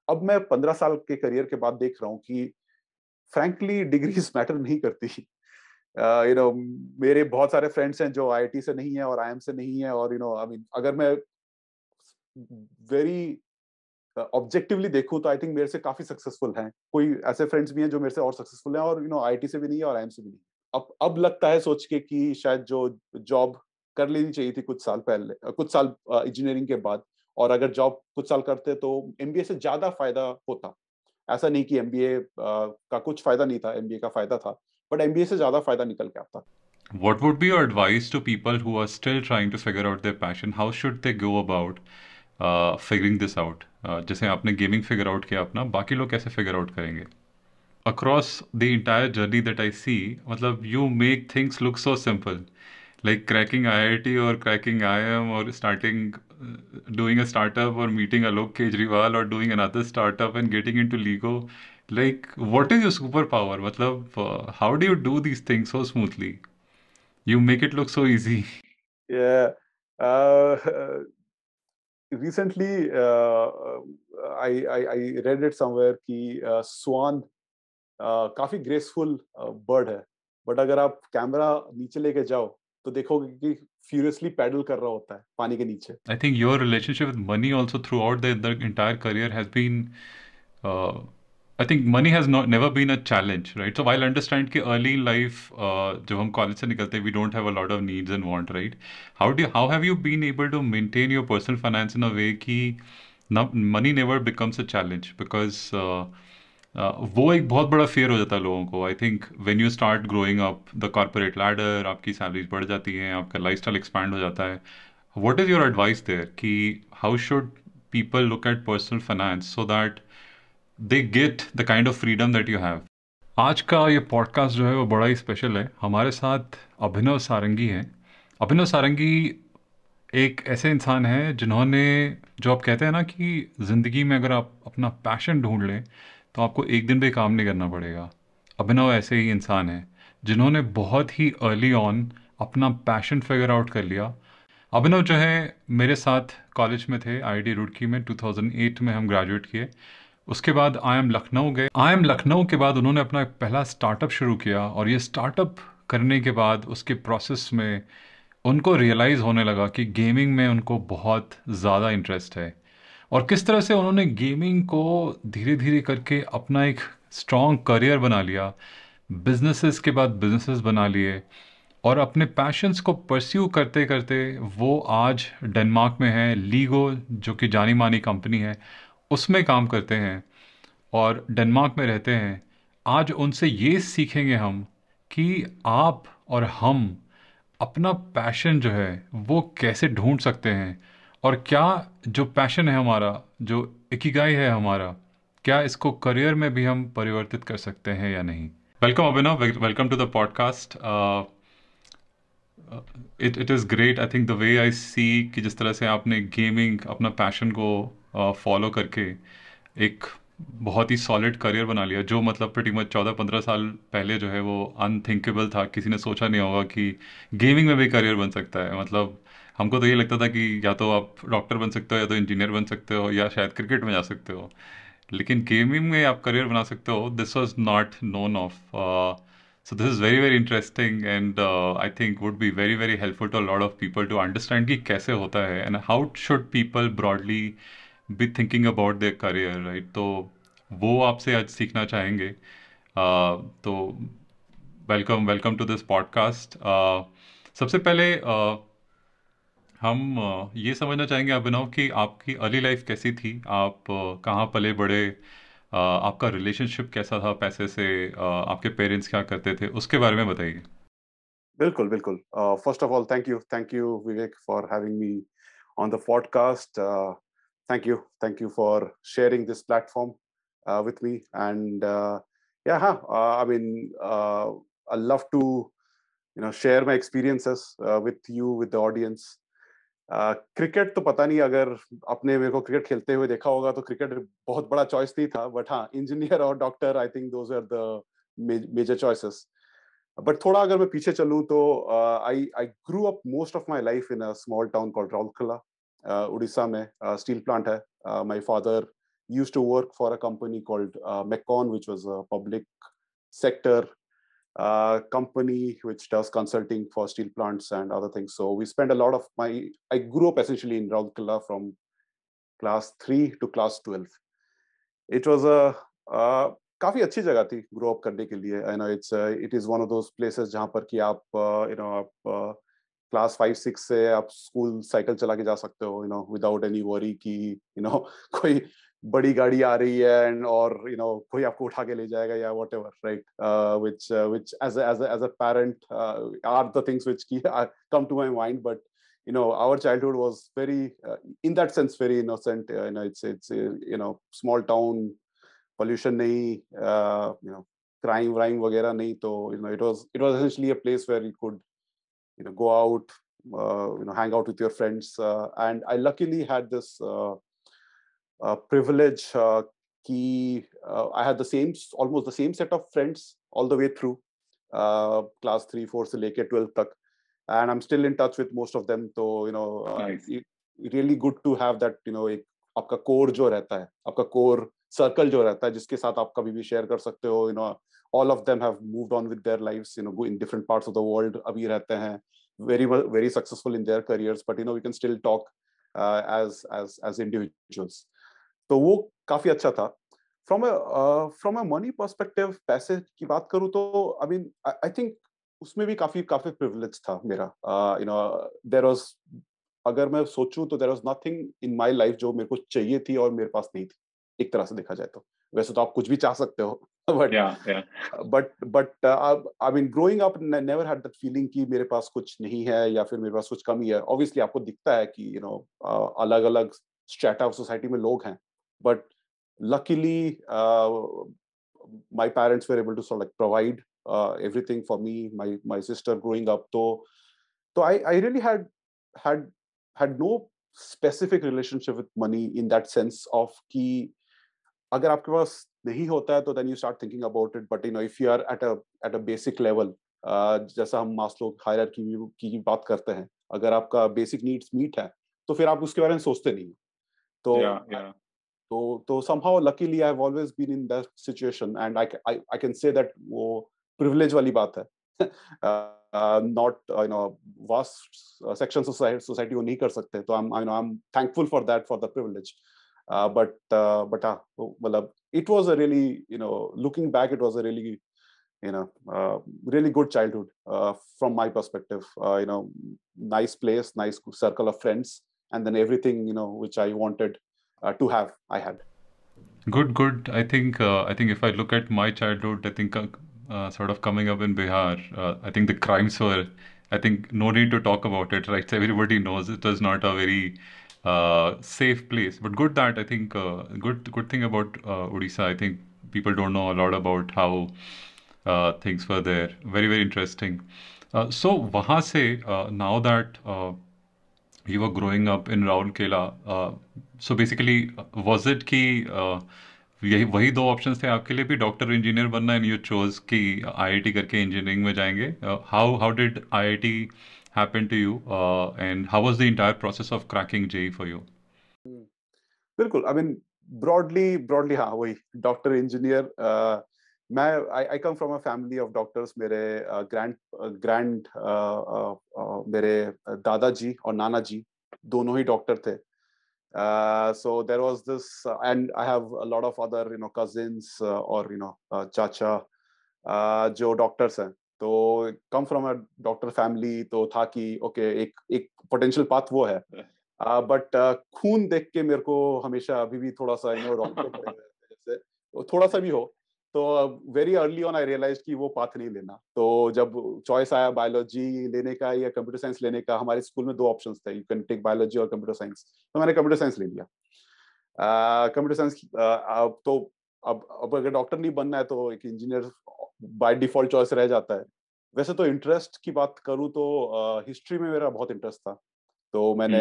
अब मैं 15 साल के करियर के बाद देख रहा हूँ कि फ्रैंकली डिग्रीज मैटर नहीं करती। यू नो मेरे बहुत सारे फ्रेंड्स हैं जो आईआईटी से नहीं है और आईएम से नहीं है, और आई मीन अगर मैं वेरी ऑब्जेक्टिवली देखूं तो आई थिंक मेरे से काफी सक्सेसफुल हैं। कोई ऐसे फ्रेंड्स भी हैं जो मेरे से और सक्सेसफुल हैं, और आईआईटी से भी नहीं है और आईएम से भी नहीं है। अब लगता है सोच के कि शायद जो जॉब कर लेनी चाहिए थी कुछ साल पहले, कुछ साल इंजीनियरिंग के बाद, और अगर जॉब कुछ साल करते तो एमबीए से ज्यादा फायदा होता। ऐसा नहीं कि एमबीए का कुछ फायदा नहीं था, एमबीए का फायदा था, बट एमबीए से ज्यादा फायदा निकल के आता। What would be your advice to people who are still trying to figure out their passion? How should they go about figuring this out? जैसे आपने गेमिंग फिगर आउट किया अपना, बाकी लोग कैसे फिगर आउट करेंगे? Across the entire journey that I see, मतलब you make things look so simple, like cracking IIT or cracking IIM or starting doing a startup or meeting Alok Kejriwal or doing another startup and getting into Lego. Like, what is your superpower? मतलब, how do you do these things so smoothly? You make it look so easy. Yeah. Uh, Recently, I read it somewhere कि स्वान काफी graceful bird है, but अगर आप camera नीचे लेके जाओ तो देखोगे कि फ्यूरियसली पैडल कर रहा होता है पानी के नीचे। I think your relationship with money also throughout the entire career has been, uh, I think money has not never been a challenge, right? So while I understand कि early in life, जब हम college से निकलते हैं, we don't have a lot of needs and want, right? How have you been able to maintain your personal finance in a way कि money never becomes a challenge? Because वो एक बहुत बड़ा फेयर हो जाता है लोगों को। I think when you start growing up the corporate ladder, आपकी सैलरीज बढ़ जाती हैं, आपका लाइफस्टाइल एक्सपैंड हो जाता है। What is your advice there कि how should people look at personal finance so that they get the kind of freedom that you have? आज का ये पॉडकास्ट जो है वो बड़ा ही स्पेशल है। हमारे साथ अभिनव सारंगी हैं। अभिनव सारंगी एक ऐसे इंसान हैं जिन्होंने, जो आप कहते हैं ना कि ज़िंदगी में अगर आप अपना पैशन ढूंढ लें तो आपको एक दिन भी काम नहीं करना पड़ेगा। अभिनव ऐसे ही इंसान हैं जिन्होंने बहुत ही अर्ली ऑन अपना पैशन फिगर आउट कर लिया। अभिनव जो है मेरे साथ कॉलेज में थे, आईआईटी रुड़की में 2008 में हम ग्रेजुएट किए। उसके बाद आईआईएम लखनऊ गए। आईआईएम लखनऊ के बाद उन्होंने अपना एक पहला स्टार्टअप शुरू किया, और ये स्टार्टअप करने के बाद उसके प्रोसेस में उनको रियलाइज़ होने लगा कि गेमिंग में उनको बहुत ज़्यादा इंटरेस्ट है, और किस तरह से उन्होंने गेमिंग को धीरे धीरे करके अपना एक स्ट्रॉन्ग करियर बना लिया। बिजनेसेस के बाद बिजनेसेस बना लिए, और अपने पैशंस को परस्यू करते करते वो आज डेनमार्क में हैं। लीगो जो कि जानी मानी कंपनी है, उसमें काम करते हैं और डेनमार्क में रहते हैं। आज उनसे ये सीखेंगे हम कि आप और हम अपना पैशन जो है वो कैसे ढूंढ सकते हैं, और क्या जो पैशन है हमारा, जो इकिगाई है हमारा, क्या इसको करियर में भी हम परिवर्तित कर सकते हैं या नहीं। Welcome Abhinav, welcome to the podcast. It is great. I think the way I see कि जिस तरह से आपने गेमिंग अपना पैशन को फॉलो करके एक बहुत ही सॉलिड करियर बना लिया, जो मतलब प्रीटी मच 14-15 साल पहले जो है वो अनथिंकेबल था। किसी ने सोचा नहीं होगा कि गेमिंग में भी करियर बन सकता है। मतलब हमको तो ये लगता था कि या तो आप डॉक्टर बन सकते हो, या तो इंजीनियर बन सकते हो, या शायद क्रिकेट में जा सकते हो, लेकिन गेमिंग में आप करियर बना सकते हो, this was not known of. So this is very very interesting, and I think would be very very helpful to a lot of people to understand कि कैसे होता है and how should people broadly be thinking about their career, right? तो वो आपसे आज सीखना चाहेंगे। तो welcome welcome to this podcast. सबसे पहले हम ये समझना चाहेंगे अभिनव कि आपकी अर्ली लाइफ कैसी थी। आप कहाँ पले बड़े, आपका रिलेशनशिप कैसा था पैसे से, आपके पेरेंट्स क्या करते थे, उसके बारे में बताइए। बिल्कुल बिल्कुल। First of all thank you Vivek for having me on the podcast. Thank you for sharing this platform with me, and yeah, I mean, I love to share my experiences with you, with the audience. Cricket तो पता नहीं, अगर आपने मेरे को cricket खेलते हुए देखा होगा तो क्रिकेट बहुत बड़ा चॉइस नहीं था, बट हाँ, इंजीनियर और doctor, I think those are the major choices. But थोड़ा अगर मैं पीछे चलूं तो I I grew up most of my life in a small town called Rourkela, Orissa में। स्टील प्लांट है। My father used to work for a company called Mecon, which was a public sector company which does consulting for steel plants and other things. So we spent a lot of I grew up essentially in Rourkela from class 3 to class 12. It was a काफी अच्छी जगह थी grow up करने के लिए. I know it is one of those places जहाँ पर कि आप आप क्लास 5-6 से आप स्कूल साइकिल चला के जा सकते हो, विदाउट एनी वरी कि कोई बड़ी गाड़ी आ रही है एंड और कोई आपको उठा के ले जाएगा या what ever, right. which as a parent are the things which come to my mind. But our childhood was very in that sense very innocent. It's small town, pollution nahi, crime वगैरह नहीं. तो it was essentially a place where you could go out, hang out with your friends, and I luckily had this privilege I had almost the same set of friends all the way through class 3-4 से लेके 12 तक, and I'm still in touch with most of them. So Nice. really good to have that एक आपका core जो रहता है, आपका core circle जो रहता है जिसके साथ आप कभी भी share कर सकते हो. All of them have moved on with their lives, in different parts of the world अभी रहते हैं, very successful in their careers, but we can still talk as individuals. तो वो काफी अच्छा था. From a money perspective, पैसे की बात करूँ तो I mean I think उसमें भी काफी privilege था मेरा. There was, अगर मैं सोचूं तो there was nothing in my life जो मेरे को चाहिए थी और मेरे पास नहीं थी, एक तरह से देखा जाए तो. वैसे तो आप कुछ भी चाह सकते हो, but I mean growing up never had that feeling कि मेरे पास कुछ नहीं है या फिर मेरे पास कुछ कमी है. Obviously आपको दिखता है कि अलग-अलग strata of society में लोग हैं, but luckily my parents were able to sort of like provide everything for me, my sister growing up. So I really had no specific relationship with money in that sense of कि अगर आपके पास नहीं होता है तो then you start thinking about it. But if you are at a basic level, जैसा हम Maslow hierarchy की बात करते हैं, अगर आपका बेसिक नीड्स मीट है तो फिर आप उसके बारे में सोचते नहीं. तो somehow luckily I have always been in that situation, and I can say that वो privilege वाली बात है. Not vast sections of society वो नहीं कर सकते. तो I'm thankful for that, for the privilege. But मतलब it was a really looking back, it was a really really good childhood from my perspective. Nice place, nice circle of friends, and then everything which I wanted to have, I had. Good. I think if I look at my childhood, I think sort of coming up in Bihar, I think the crimes were, I think no need to talk about it, right? So everybody knows it was not a very safe place. But good that I think good thing about Odisha. I think people don't know a lot about how things were there. Very interesting. So वहाँ से now that you were growing up in Rourkela, so basically was it कि यही वही दो options थे आपके लिए भी, डॉक्टर इंजीनियर बनना, एंड यू चोज कि आईआईटी करके इंजीनियरिंग में जाएंगे? How did IIT happen to you and how was the entire process of cracking JEE for you? बिल्कुल. आई मीन ब्रॉडली हाँ वही डॉक्टर इंजीनियर. मैं I come from a family of doctors. मेरे grand मेरे दादाजी और नाना जी दोनों ही डॉक्टर थे. So there was this and I have a lot of other cousins or chacha जो डॉक्टर्स हैं. तो कम फ्रॉम अ डॉक्टर फैमिली, तो था कि ओके एक पोटेंशियल पाथ वो है. बट खून देख के मेरे को हमेशा अभी भी थोड़ा सा जैसे थोड़ा सा भी हो तो very early on I realise कि वो पाथ नहीं लेना. तो जब चॉइस आया बायोलॉजी लेने का या कंप्यूटर साइंस लेने का, हमारे स्कूल में दो ऑप्शंस थे, यू कैन टेक बायोलॉजी और कंप्यूटर साइंस. तो मैंने कंप्यूटर साइंस ले लिया. कंप्यूटर साइंस तो अब अगर डॉक्टर नहीं बनना है तो एक इंजीनियर बाय डिफॉल्ट चॉइस रह जाता है. वैसे तो इंटरेस्ट की बात करूँ तो हिस्ट्री में मेरा बहुत इंटरेस्ट था. तो मैंने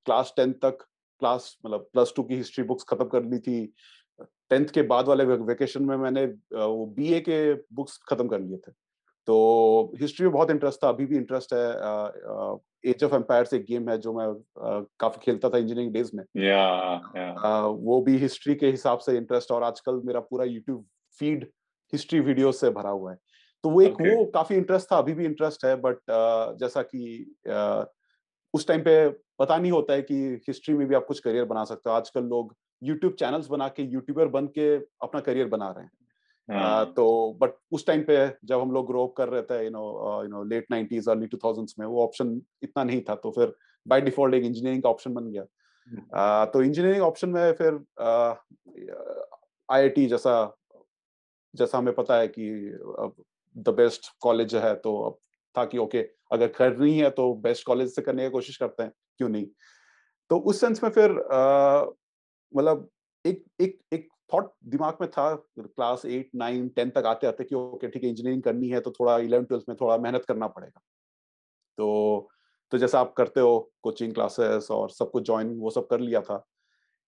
क्लास 10 तक मतलब +2 की हिस्ट्री बुक्स खत्म कर ली थी. 10th के बाद वाले वेकेशन में मैंने वो बीए के बुक्स खत्म कर लिए थे. तो हिस्ट्री में बहुत इंटरेस्ट था, अभी भी इंटरेस्ट है। एज ऑफ एम्पायर्स एक गेम है जो मैं काफी खेलता था इंजीनियरिंग डेज में। या वो भी हिस्ट्री के हिसाब से इंटरेस्ट, और आजकल मेरा पूरा यूट्यूब फीड हिस्ट्री वीडियो से भरा हुआ है। तो वो एक ओके वो काफी इंटरेस्ट था, अभी भी इंटरेस्ट है, बट जैसा कि उस टाइम पे पता नहीं होता है कि हिस्ट्री में भी आप कुछ करियर बना सकते हो। आजकल लोग यूट्यूब चैनल्स बना के यूट्यूबर बन के अपना करियर बना रहे हैं। हाँ तो बट उस टाइम पे जब हम लोग ग्रो अप कर रहे थे, लेट 90s अर्ली 2000s में, वो ऑप्शन इतना नहीं था, तो फिर बाय डिफॉल्ट एक इंजीनियरिंग का ऑप्शन बन गया। तो इंजीनियरिंग ऑप्शन में फिर आईआईटी जैसा जैसा हमें पता है कि द बेस्ट कॉलेज है, तो अब था कि ओके, अगर करनी है तो बेस्ट कॉलेज से करने की कोशिश करते हैं, क्यों नहीं। तो उस सेंस में फिर मतलब एक एक एक थॉट दिमाग में था क्लास 8 9 10 तक आते आते कि ओके ठीक है, इंजीनियरिंग करनी है तो थोड़ा 11 12 में थोड़ा मेहनत करना पड़ेगा। तो जैसा आप करते हो, कोचिंग क्लासेस और सब कुछ ज्वाइन वो सब कर लिया था।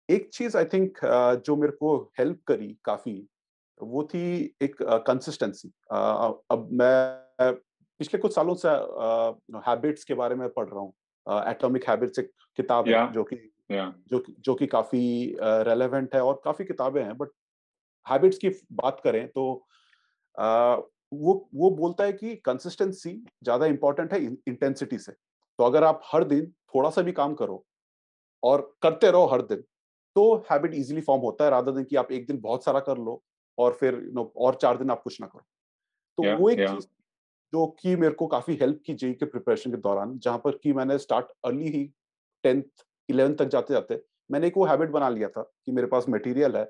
एक चीज आई थिंक जो मेरे को हेल्प करी काफी, वो थी एक कंसिस्टेंसी। अब मैं पिछले कुछ सालों से हैबिट्स के बारे में पढ़ रहा हूँ। एटॉमिक हैबिट्स एक किताब है या जो कि या जो कि काफी रेलेवेंट है, और काफी किताबें हैं, बट हैबिट्स की बात करें तो आ, वो बोलता है कि कंसिस्टेंसी ज्यादा इंपॉर्टेंट है इंटेंसिटी से। तो अगर आप हर दिन थोड़ा सा भी काम करो और करते रहो हर दिन, तो हैबिट इजीली फॉर्म होता है, रादर देन कि आप एक दिन बहुत सारा कर लो और फिर और 4 दिन आप कुछ ना करो। तो वो एक या चीज जो कि मेरे को काफी हेल्प की जेई के प्रिपरेशन के दौरान, जहां पर कि मैंने स्टार्ट अर्ली ही 10th 11th तक जाते जाते मैंने एक वो हैबिट बना लिया था कि मेरे पास मटेरियल है,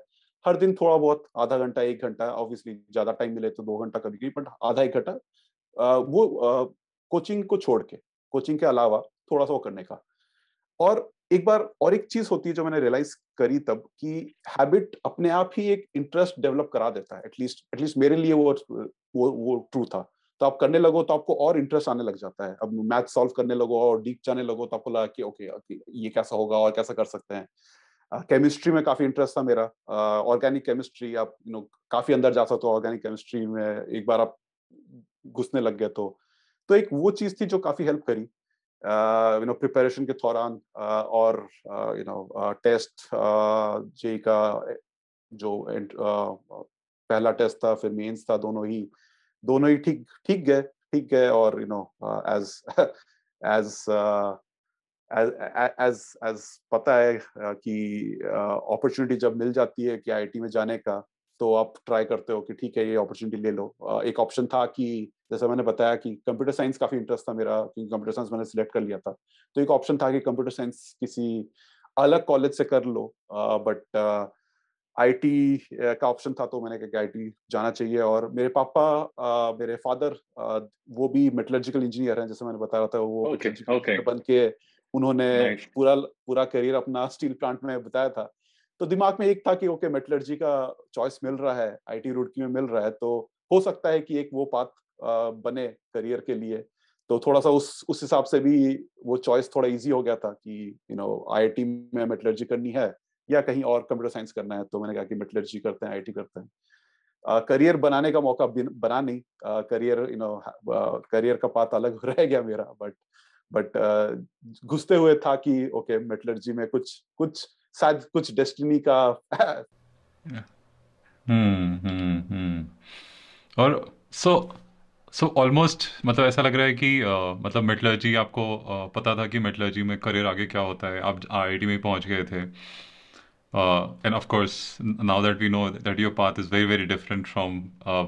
हर दिन थोड़ा बहुत आधा घंटा 1 घंटा, ऑब्वियसली ज्यादा टाइम मिले तो 2 घंटा कभी कभी, बट आधा 1 घंटा वो कोचिंग को छोड़ के, कोचिंग के अलावा थोड़ा सा वो करने का। और एक बार और एक चीज होती है जो मैंने रियलाइज करी तब, कि हैबिट अपने आप ही एक इंटरेस्ट डेवलप करा देता है। एटलीस्ट मेरे लिए वो ट्रू था। तो आप करने लगो तो आपको और इंटरेस्ट आने लग जाता है। अब मैथ सॉल्व करने लगो और डीप जाने लगो तो आपको लगा कि ओके, ये कैसा होगा और कैसा कर सकते हैं। केमिस्ट्री में काफी इंटरेस्ट था मेरा, ऑर्गेनिक केमिस्ट्री। आप काफी अंदर जा सकते हो ऑर्गेनिक केमिस्ट्री में, एक बार आप घुसने लग गए तो एक वो चीज थी जो काफी हेल्प करी प्रिपरेशन के दौरान। और टेस्ट जेई का जो पहला टेस्ट था, फिर मेंस था, दोनों ही ठीक गए। और एज एज एज एज पता है कि अपॉर्चुनिटी जब मिल जाती है कि आईआईटी में जाने का, तो आप ट्राई करते हो कि ठीक है, ये अपॉर्चुनिटी ले लो। एक ऑप्शन था कि जैसे मैंने बताया कि कंप्यूटर साइंस काफी इंटरेस्ट था मेरा, क्योंकि कंप्यूटर साइंस मैंने सिलेक्ट कर लिया था। तो एक ऑप्शन था कि कंप्यूटर साइंस किसी अलग कॉलेज से कर लो, बट आईटी का ऑप्शन था, तो मैंने कहा कि आईटी जाना चाहिए। और मेरे पापा, मेरे फादर, वो भी मेटलर्जिकल इंजीनियर हैं, जैसे मैंने बताया था, वो ओके मेटलर्जिकल ओके इंजीनियर बन के उन्होंने नाइस पूरा पूरा करियर अपना स्टील प्लांट में बताया था। तो दिमाग में एक था कि ओके, मेटलर्जी का चॉइस मिल रहा है, आईटी रुड़की में मिल रहा है, तो हो सकता है कि एक वो पाथ बने करियर के लिए। तो थोड़ा सा उस हिसाब से भी वो चॉइस थोड़ा इजी हो गया था कि आईआईटी में मेटलर्जी करनी है या कहीं और कंप्यूटर साइंस करना है। तो मैंने कहा कि मेटलर्जी करते हैं, आईटी करते हैं। करियर बनाने का मौका बना नहीं, करियर का पाथ अलग रह गया मेरा, बट घुसते हुए था कि ओके, मेटलर्जी में कुछ कुछ शायद कुछ डेस्टिनी का और सो सो ऑलमोस्ट मतलब ऐसा लग रहा है कि मतलब मेटलर्जी आपको पता था कि मेटलर्जी में करियर आगे क्या होता है, आप आईआईटी में पहुंच गए थे। And of course, now that we know that your path is very, very different from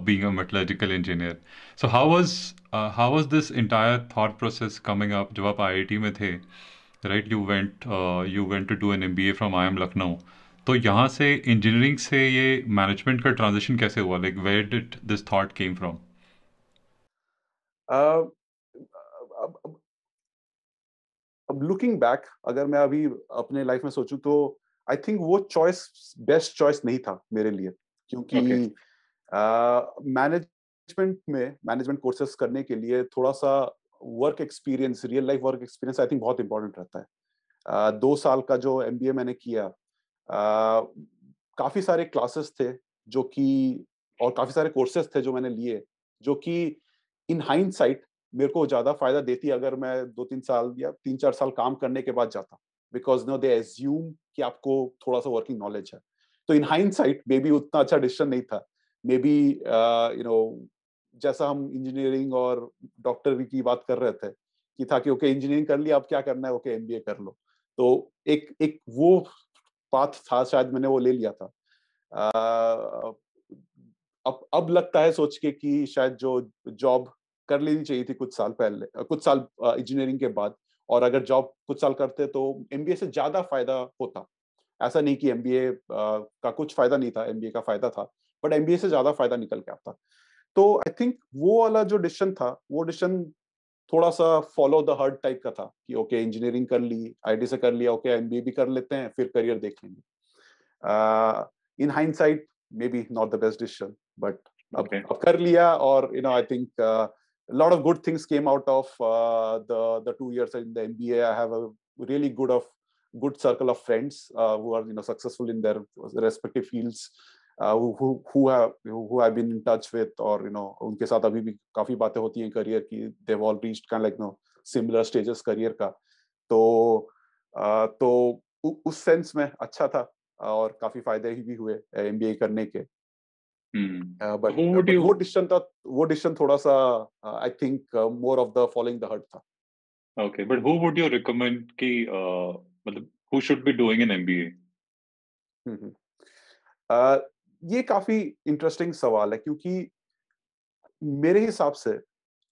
being a metallurgical engineer. So how was this entire thought process coming up जब आप IIT में थे, right? You went to do an MBA from IIM Lucknow. तो यहाँ से engineering से ये management का ट्रांजिशन कैसे हुआ? Like where did this thought came from? अब अब लुकिंग बैक, अगर मैं अभी अपने लाइफ में सोचूं, तो आई थिंक वो चॉइस बेस्ट चॉइस नहीं था मेरे लिए, क्योंकि ओके मैनेजमेंट कोर्सेज करने के लिए थोड़ा सा work experience, real life work experience I think बहुत इंपॉर्टेंट रहता है। 2 साल का जो एमबीए मैंने किया, काफी सारे क्लासेस थे जो कि, और काफी सारे कोर्सेज थे जो मैंने लिए, जो कि इन हाइंडसाइट मेरे को ज्यादा फायदा देती अगर मैं 2-3 साल या 3-4 साल काम करने के बाद जाता, बिकॉज नो दे एज्यूम कि आपको थोड़ा सा वर्किंग नॉलेज है। तो इन हाइंडसाइट मे बी उतना अच्छा डिसीजन नहीं था, मे बी जैसा हम इंजीनियरिंग और डॉक्टर की बात कर रहे थे कि था कि ओके इंजीनियरिंग कर लिया, अब क्या करना है, ओके एमबीए कर लो। तो एक एक वो पाथ था, शायद मैंने वो ले लिया था। अ, अब लगता है सोच के कि शायद जो जॉब कर लेनी चाहिए थी कुछ साल पहले, कुछ साल इंजीनियरिंग के बाद, और अगर जॉब कुछ साल करते तो एमबीए से ज्यादा फायदा होता। ऐसा नहीं कि एमबीए का कुछ फायदा नहीं था, एमबीए का फायदा था, बट एमबीए से ज्यादा फायदा निकल के आता। तो आई थिंक वो वाला जो डिसीजन था, वो डिसीजन थोड़ा सा फॉलो द हर्ट टाइप का था कि ओके इंजीनियरिंग कर ली, आईटी से कर लिया, ओके एमबीए भी कर लेते हैं, फिर करियर देख लेंगे। In hindsight may be not the best decision, but Okay. अब कर लिया, और I think lot of good things came out of the 2 years in the MBA. I have a really good circle of friends who are successful in their respective fields, who I've been in touch with, और उनके साथ अभी भी काफी बातें होती हैं career की। They've all reached kind of like similar stages career का। तो उस सेंस में अच्छा था, और काफी फायदे भी हुए एमबीए करने के। But Who would you? वो डिसीजन थोड़ा सा I think more of the following the heart था। Okay, but who would you recommend कि मतलब who should be doing an MBA? हम्म। अ, ये काफी इंटरेस्टिंग सवाल है, क्योंकि मेरे हिसाब से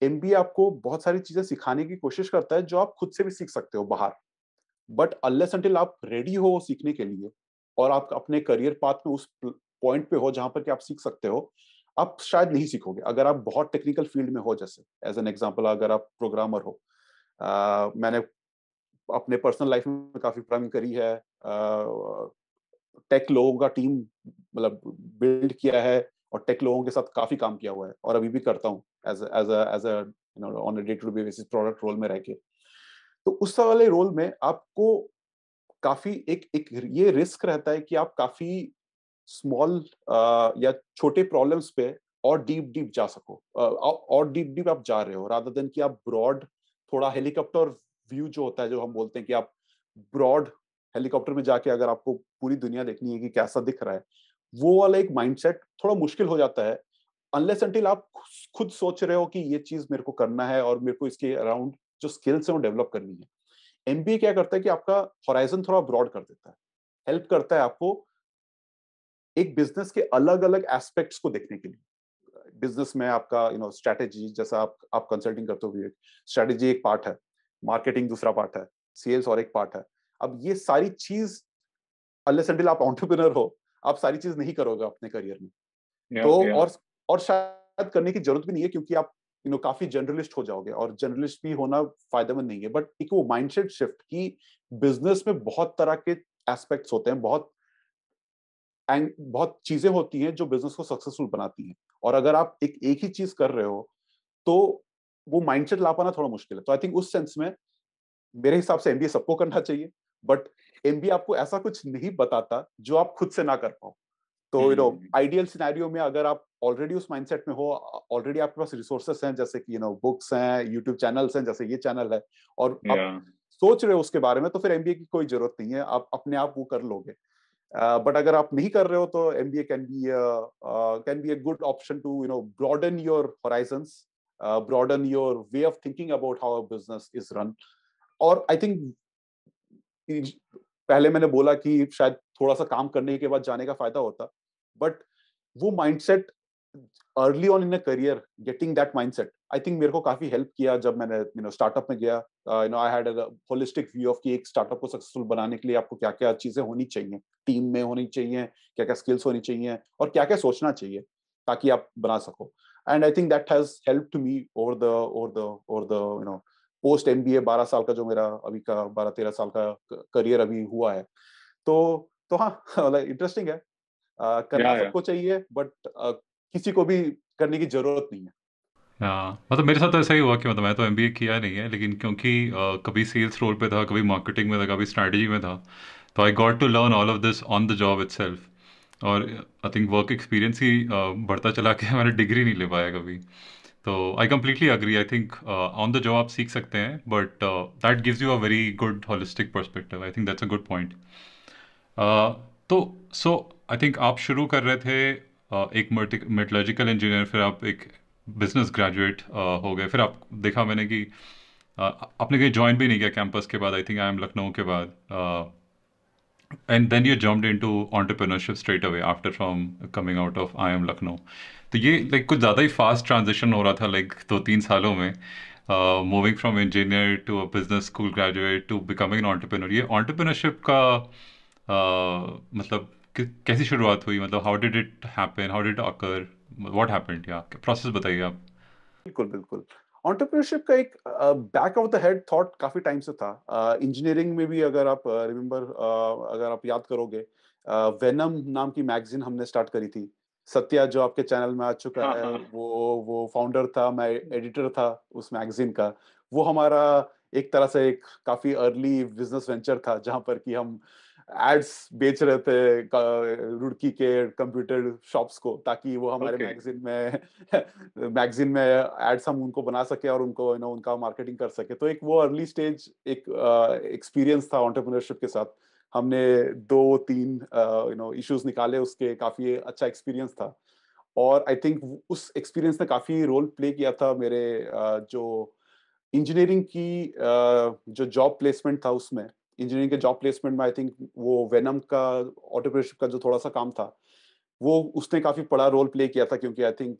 एमबीए आपको बहुत सारी चीजें सिखाने की कोशिश करता है जो आप खुद से भी सीख सकते हो बाहर। बट अनलेस अंटिल आप रेडी हो सीखने के लिए, और आप अपने करियर पाथ में उस पॉइंट पे हो जहां पर कि आप सीख सकते हो, आप शायद नहीं सीखोगे। अगर आप बहुत टेक्निकल फील्ड में हो, जैसे एज एन एग्जांपल अगर आप प्रोग्रामर हो, मैंने अपने पर्सनल लाइफ में काफी प्रोग्रामिंग करी है, टेक लोगों का टीम मतलब बिल्ड किया है, और टेक लोगों के साथ काफी काम किया हुआ है, और अभी भी करता हूँ as on a day to day basis product role में रह के। तो उस वाले रोल में आपको काफी एक एक ये रिस्क रहता है कि आप काफी स्मॉल या छोटे प्रॉब्लम्स पे और डीप डीप जा सको, और डीप डीप आप जा रहे हो, रादर देन कि आप ब्रॉड थोड़ा हेलीकॉप्टर व्यू जो होता है, जो हम बोलते हैं कि आप ब्रॉड हेलीकॉप्टर में जाके अगर आपको पूरी दुनिया देखनी है कि कैसा दिख रहा है, वो वाला एक माइंडसेट थोड़ा मुश्किल हो जाता है, अनलेस अंटिल आप खुद सोच रहे हो कि ये चीज मेरे को करना है, और मेरे को इसके अराउंड जो स्किल्स है वो डेवलप करनी है। एमबीए क्या करता है कि आपका होराइजन थोड़ा ब्रॉड कर देता है, हेल्प करता है आपको एक बिजनेस के अलग अलग एस्पेक्ट्स को देखने के लिए। बिजनेस में आपका स्ट्रैटेजी, जैसा आप कंसल्टिंग करते हो विवेक, स्ट्रैटेजी एक पार्ट है, मार्केटिंग दूसरा पार्ट है, सेल्स और एक पार्ट है। अब ये सारी चीज अनलेस अंटिल आप एंटरप्रेन्योर हो, आप सारी चीज नहीं करोगे अपने करियर में। Yeah, तो yeah. और शायद करने की जरूरत भी नहीं है, क्योंकि आप काफी जनरलिस्ट हो जाओगे, और जनरलिस्ट भी होना फायदेमंद नहीं है। बट एक वो माइंडसेट शिफ्ट की बिजनेस में बहुत तरह के एस्पेक्ट्स होते हैं, बहुत चीजें होती हैं जो बिजनेस को सक्सेसफुल बनाती हैं, और अगर आप एक ही चीज कर रहे हो तो वो माइंडसेट ला पाना थोड़ा मुश्किल है। तो आई थिंक उस सेंस में मेरे हिसाब से एमबीए सबको करना चाहिए, बट एमबीए आपको ऐसा कुछ नहीं बताता जो आप खुद से ना कर पाओ। तो आइडियल सिनेरियो में अगर आप ऑलरेडी उस माइंडसेट में हो, ऑलरेडी आपके पास रिसोर्सेस हैं, जैसे कि बुक्स हैं, यूट्यूब चैनल्स हैं, जैसे ये चैनल है, और आप Yeah. सोच रहे हो उसके बारे में, तो फिर एमबीए की कोई जरूरत नहीं है, आप अपने आप वो कर लोगे। बट अगर आप नहीं कर रहे हो तो MBA can be a good option to broaden your horizons, broaden your way of thinking about how a business is run. और आई थिंक पहले मैंने बोला कि शायद थोड़ा सा काम करने के बाद जाने का फायदा होता, बट वो mindset early on in a career, getting that mindset I think मेरे को काफी हेल्प किया जब मैंने स्टार्टअप में गया। I had a holistic view of कि एक स्टार्टअप को सक्सेसफुल बनाने के लिए आपको क्या क्या चीजें होनी चाहिए, टीम में होनी चाहिए, क्या क्या स्किल्स होनी चाहिए, और क्या क्या सोचना चाहिए ताकि आप बना सको। And I think that has helped me over the post MBA 12 साल का जो मेरा अभी का 12-13 साल का करियर अभी हुआ है। तो हाँ मतलब इंटरेस्टिंग है, करना Yeah, yeah. सबको चाहिए, बट किसी को भी करने की जरूरत नहीं है। हाँ, मतलब मेरे साथ तो ऐसा ही हुआ कि मतलब मैं तो एमबीए किया नहीं है, लेकिन क्योंकि कभी सेल्स रोल पे था, कभी मार्केटिंग में था, कभी स्ट्रैटेजी में था, तो I got to learn all of this on the job itself. और आई थिंक वर्क एक्सपीरियंस ही बढ़ता चला के मैंने डिग्री नहीं ले पाया कभी। तो I completely agree. I think on the job आप सीख सकते हैं, but that gives you a very good holistic perspective. I think that's a good point. तो सो आई थिंक आप शुरू कर रहे थे एक मेटलर्जिकल इंजीनियर, फिर आप एक बिजनेस ग्रेजुएट हो गए, फिर आप देखा मैंने कि आपने कहीं ज्वाइन भी नहीं किया कैंपस के बाद, आई थिंक IIM लखनऊ के बाद, and then you jumped into entrepreneurship straight away after from coming out of IIM Lucknow. तो ये लाइक कुछ ज़्यादा ही फास्ट ट्रांजिशन हो रहा था, लाइक 2-3 सालों में, moving from engineer to a business school graduate to becoming an entrepreneur. ये एंटरप्रेन्योरशिप का मतलब कैसी शुरुआत हुई? मतलब how did it happen, how did occur, what happened? या प्रोसेस बताइए आप। बिल्कुल बिल्कुल। एंटरप्रेन्योरशिप का एक back of the head thought काफी टाइम से था। इंजीनियरिंग में भी अगर आप रिमेम्बर, अगर आप याद करोगे, वेनम नाम की मैगजीन हमने स्टार्ट करी थी। सत्या जो आपके चैनल में आ चुका हाँ है, हाँ। वो फाउंडर था, मैं एडिटर था उस मैगजीन का। वो हमारा एक तरह से एक काफी अर्ली बिजनेस वेंचर था, जहां पर कि हम एड्स बेच रहे थे रुड़की के कंप्यूटर शॉप्स को, ताकि वो हमारे ओके। मैगजीन में एड्स हम उनको बना सके और उनको उनका मार्केटिंग कर सके। तो एक वो अर्ली स्टेज एक एक्सपीरियंस था एंटरप्रेन्योरशिप के साथ। हमने 2-3 इश्यूज निकाले उसके, काफी अच्छा एक्सपीरियंस था। और आई थिंक उस एक्सपीरियंस ने काफी रोल प्ले किया था मेरे जो इंजीनियरिंग की जो जॉब प्लेसमेंट था उसमें। इंजीनियरिंग के जॉब प्लेसमेंट में आई थिंक वो वेनम का एंटरप्रेन्योरशिप का जो थोड़ा सा काम था, वो उसने काफी बड़ा रोल प्ले किया था, क्योंकि आई थिंक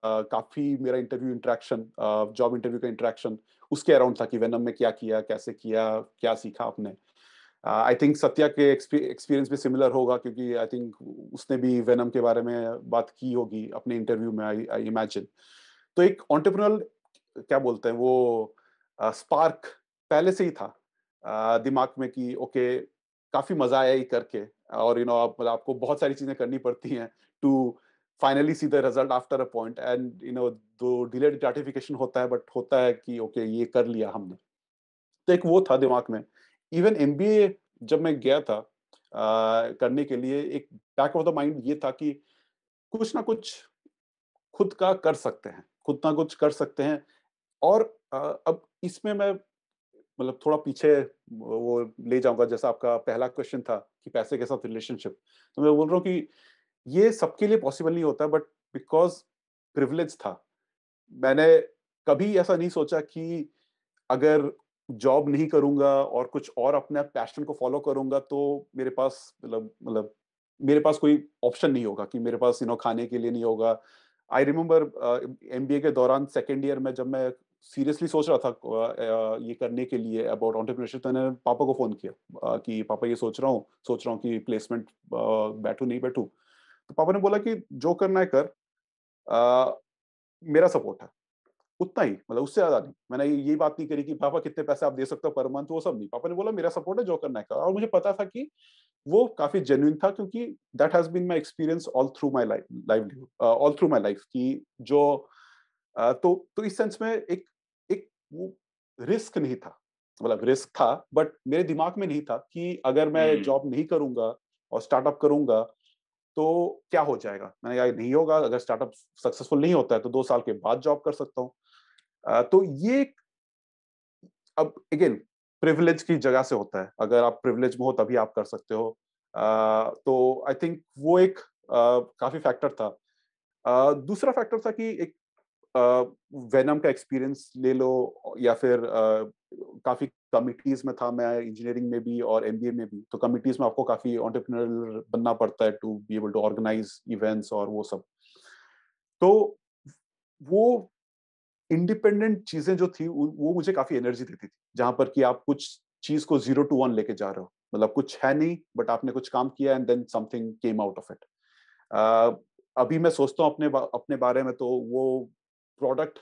काफी मेरा इंटरव्यू इंटरेक्शन, जॉब इंटरव्यू का इंटरेक्शन उसके अराउंड था कि वेनम में क्या किया, कैसे किया, क्या सीखा आपने। आई थिंक सत्या के एक्सपीरियंस भी सिमिलर होगा, क्योंकि आई थिंक उसने भी वेनम के बारे में बात की होगी अपने इंटरव्यू में, आई इमेजिन। तो एक एंटरप्रेन्योरल, क्या बोलते हैं वो, स्पार्क पहले से ही था दिमाग में कि ओके, काफी मजा आया ये करके। और आप मतलब आपको बहुत सारी चीजें करनी पड़ती हैं to finally see the result after a point, and though delayed gratification होता है, बट होता है कि ओके ये कर लिया हमने। तो एक वो था दिमाग में। इवन एमबीए जब मैं गया था करने के लिए, एक बैक ऑफ द माइंड ये था कि कुछ ना कुछ खुद का कर सकते हैं, खुद ना कुछ कर सकते हैं। और अब इसमें मैं मतलब थोड़ा पीछे वो ले जाऊंगा, जैसा आपका पहला क्वेश्चन था कि पैसे के साथ रिलेशनशिप। तो मैं बोल रहा हूँ कि ये सबके लिए पॉसिबल नहीं होता, बट बिकॉज प्रिविलेज था, मैंने कभी ऐसा नहीं सोचा कि अगर जॉब नहीं करूंगा और कुछ और अपने पैशन को फॉलो करूंगा, तो मेरे पास मतलब मेरे पास कोई ऑप्शन नहीं होगा, कि मेरे पास खाने के लिए नहीं होगा। आई रिमेम्बर एमबीए के दौरान सेकेंड ईयर में, जब मैं सीरियसली सोच रहा था ये करने के लिए अबाउट एंटरप्रेन्योरशिप, तो मैंने पापा को फोन किया कि पापा ये सोच रहा हूँ कि प्लेसमेंट बैठू नहीं बैठू। तो पापा ने बोला कि जो करना है कर, अ, मेरा सपोर्ट है, उतना ही, मतलब उससे ज्यादा नहीं। मैंने ये बात नहीं करी कि पापा कितने पैसे आप दे सकते हो पर मंथ, वो सब नहीं। पापा ने बोला मेरा सपोर्ट है, जो करना है कर। और मुझे पता था कि वो काफी जेन्युइन था, क्योंकि that has been my experience all through my life कि जो तो इस सेंस में एक एक वो रिस्क नहीं था। मतलब रिस्क था, बट मेरे दिमाग में नहीं था कि अगर मैं हम्म। जॉब नहीं करूंगा और स्टार्टअप करूंगा तो क्या हो जाएगा। मैंने कहा नहीं होगा, अगर स्टार्टअप सक्सेसफुल नहीं होता है तो 2 साल के बाद जॉब कर सकता हूँ। तो ये अब अगेन प्रिविलेज की जगह से होता है, अगर आप प्रिविलेज में हो तभी आप कर सकते हो। तो आई थिंक वो एक काफी फैक्टर था। दूसरा फैक्टर था कि एक वेनम का एक्सपीरियंस ले लो, या फिर काफी कमिटीज में था मैं, इंजीनियरिंग में भी और एमबीए में भी। तो कमिटीज में आपको काफी एंटरप्रेन्योरल बनना पड़ता है to be able to organise events और वो सब। तो वो इंडिपेंडेंट चीजें जो थी वो मुझे काफी एनर्जी देती थी, जहां पर कि आप कुछ चीज को 0 to 1 लेके जा रहे हो। मतलब कुछ है नहीं, बट आपने कुछ काम किया and then something came out of it. अभी मैं सोचता हूँ अपने बारे में, तो वो प्रोडक्ट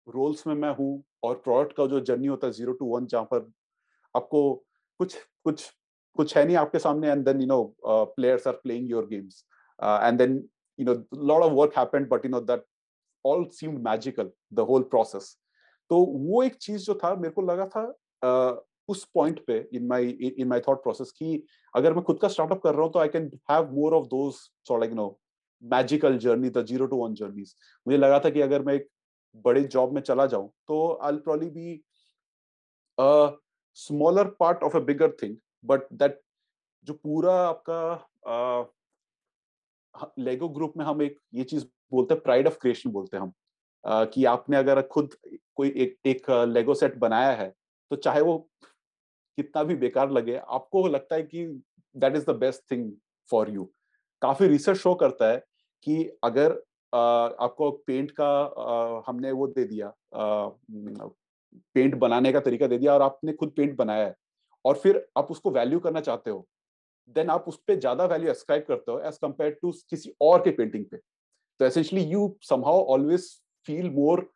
रोल्स में मैं हूँ, और प्रोडक्ट का जो जर्नी होता है 0 to 1, जहाँ पर आपको कुछ कुछ कुछ है नहीं आपके सामने, and then players are playing your games, and then lot of work happened, but that all seemed magical, the whole process. तो वो एक चीज जो था, मेरे को लगा था उस पॉइंट पे इन माय थॉट प्रोसेस कि अगर मैं खुद का स्टार्टअप कर रहा हूँ, तो I can have more of those sort like magical journey, the 0 to 1 journeys. मुझे लगा था कि अगर मैं बड़े जॉब में चला जाऊं तो I will probably be a smaller part of a bigger thing, but that जो पूरा आपका लेगो ग्रुप में हम एक ये चीज बोलते हैं, प्राइड ऑफ क्रिएशन बोलते हैं हम, कि आपने अगर खुद कोई एक लेगो सेट बनाया है, तो चाहे वो कितना भी बेकार लगे, आपको लगता है कि that is the best thing for you. काफी रिसर्च शो करता है कि अगर आपको पेंट का हमने वो दे दिया, पेंट बनाने का तरीका दे दिया और आपने खुद पेंट बनाया है, और फिर आप उसको वैल्यू करना चाहते हो, देन आप उस पर ज्यादा वैल्यू एस्क्राइब करते हो एज कम्पेयर टू किसी और के पेंटिंग पे। तो essentially you somehow always feel more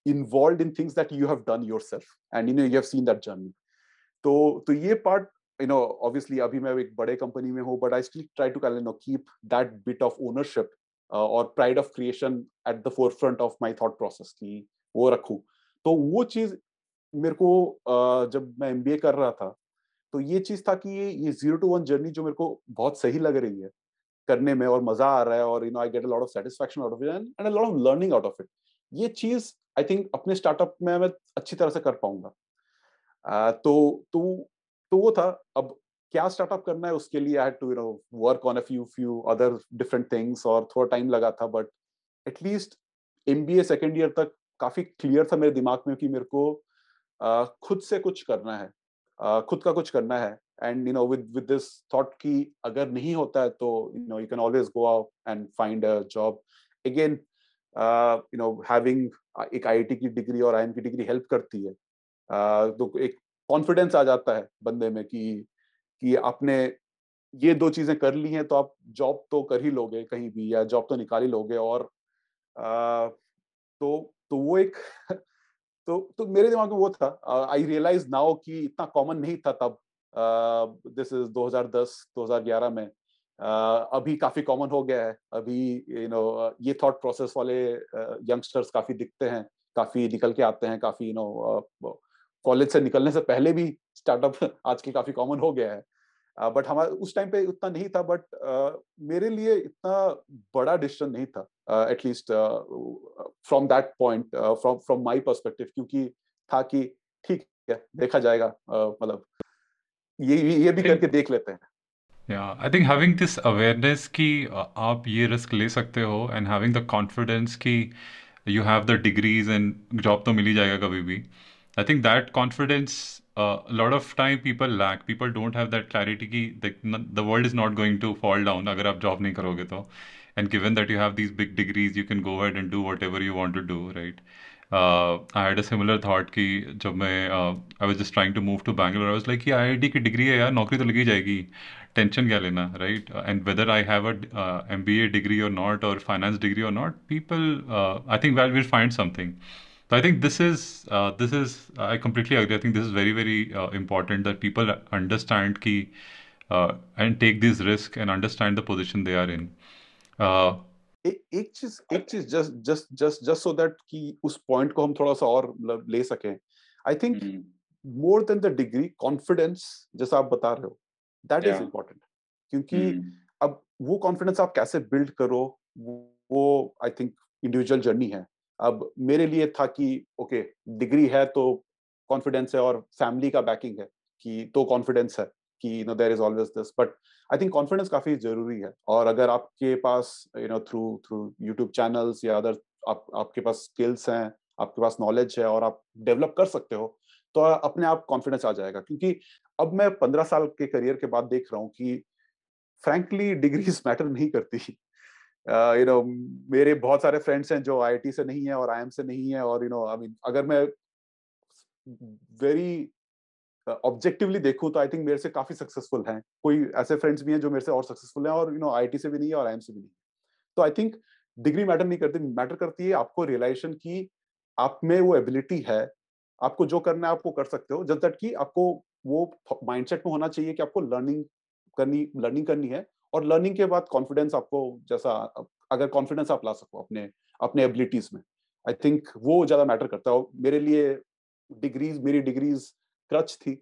involved in things that you have done yourself, and you have seen that journey. तो ये पार्ट, ऑब्वियसली अभी मैं एक बड़े कंपनी में हूँ, but I still try to keep that bit of ownership और pride of creation at the forefront of my thought process, की वो रखूं। तो वो चीज मेरे को जब मैं एमबीए कर रहा था, तो ये चीज था कि ये 0 to 1 जर्नी जो मेरे को बहुत सही लग रही है करने में, और मजा आ रहा है, और I get a lot of satisfaction out of it and a lot of learning out of it. ये चीज आई थिंक अपने स्टार्टअप में मैं अच्छी तरह से कर पाऊंगा। तो वो था। अब क्या स्टार्टअप करना है, उसके लिए I had to work on a few other different things, और थोड़ा टाइम लगा था, but at least MBA second year तक काफी क्लियर था मेरे दिमाग में कि मेरे को खुद से कुछ करना है, खुद का कुछ करना है। एंड विद दिस थॉट कि अगर नहीं होता है तो you can always go out and find a job again. Having एक आईआईटी की डिग्री और आईएम की डिग्री हेल्प करती है। तो एक कॉन्फिडेंस आ जाता है बंदे में कि आपने ये दो चीजें कर ली हैं, तो आप जॉब तो कर ही लोगे कहीं भी, या जॉब तो निकाल ही लोगे। और आ, तो वो एक तो मेरे दिमाग में वो था। आई रियलाइज नाउ कि इतना कॉमन नहीं था तब। दिस इज 2010 2011 में। अभी काफी कॉमन हो गया है। अभी ये थॉट प्रोसेस वाले यंगस्टर्स काफी दिखते हैं, काफी निकल के आते हैं, काफी कॉलेज से निकलने से पहले भी स्टार्टअप आज के काफी कॉमन हो गया है। बट हमारे उस टाइम पे उतना नहीं था, बट मेरे लिए इतना बड़ा डिसीजन नहीं था, at least from that point, from my perspective, क्योंकि था कि ठीक है, देखा जाएगा, मतलब ये भी think करके देख लेते हैं। Yeah, I think having this awareness कि आप ये रिस्क ले सकते हो, and having the confidence कि you have the degrees and job तो मिल ही जाएगा कभी भी. I think that confidence, a lot of time people lack. People don't have that clarity कि the world is not going to fall down अगर आप job नहीं करोगे तो. And given that you have these big degrees, you can go ahead and do whatever you want to do, right? I had a similar thought कि जब मैं I was just trying to move to Bangalore, I was like कि IIT की degree है यार, नौकरी तो लगी जाएगी, टेंशन क्या लेना, right? And whether I have a MBA degree और नॉट, और फाइनेंस डिग्री और not, people I think will find something. So I think this is I completely agree. I think this is very very important that people understand ki and take this risk and understand the position they are in. Uh, एक चीज just so that कि उस point को हम थोड़ा सा और मतलब ले सकें। I think mm, more than the degree, confidence जैसा आप बता रहे हो, दैट इज yeah. इम्पोर्टेंट। क्योंकि Mm, अब वो कॉन्फिडेंस आप कैसे बिल्ड करो, वो आई थिंक इंडिविजुअल जर्नी है। अब मेरे लिए था कि ओके, डिग्री है तो कॉन्फिडेंस है, और फैमिली का बैकिंग है कि तो कॉन्फिडेंस है कि there is always this. But I think confidence काफी जरूरी है। और अगर आपके पास थ्रू थ्रू यूट्यूब चैनल्स या अदर आपके पास स्किल्स हैं, आपके पास नॉलेज है, और आप डेवलप कर सकते हो, तो अपने आप कॉन्फिडेंस आ जाएगा। क्योंकि अब मैं 15 साल के करियर के बाद देख रहा हूँ कि फ्रैंकली डिग्रीज मैटर नहीं करती। मेरे बहुत सारे फ्रेंड्स हैं जो आईआईटी से नहीं है और आईएम से नहीं है, और आई मीन अगर मैं वेरी ऑब्जेक्टिवली देखूं, तो आई थिंक मेरे से काफी सक्सेसफुल हैं। कोई ऐसे फ्रेंड्स भी हैं जो मेरे से और सक्सेसफुल हैं, और आईआईटी से भी नहीं है और आईएम से भी नहीं है। तो आई थिंक डिग्री मैटर नहीं करती, मैटर करती है आपको रियलाइजेशन की आप में वो एबिलिटी है, आपको जो करना है आपको कर सकते हो। जब तक कि आपको वो माइंडसेट में होना चाहिए कि आपको लर्निंग करनी है, और लर्निंग के बाद कॉन्फिडेंस आपको, जैसा अगर कॉन्फिडेंस आप ला सको अपने अपने एबिलिटीज में, आई थिंक वो ज्यादा मैटर करता है। मेरे लिए मेरी डिग्रीज क्रच थी,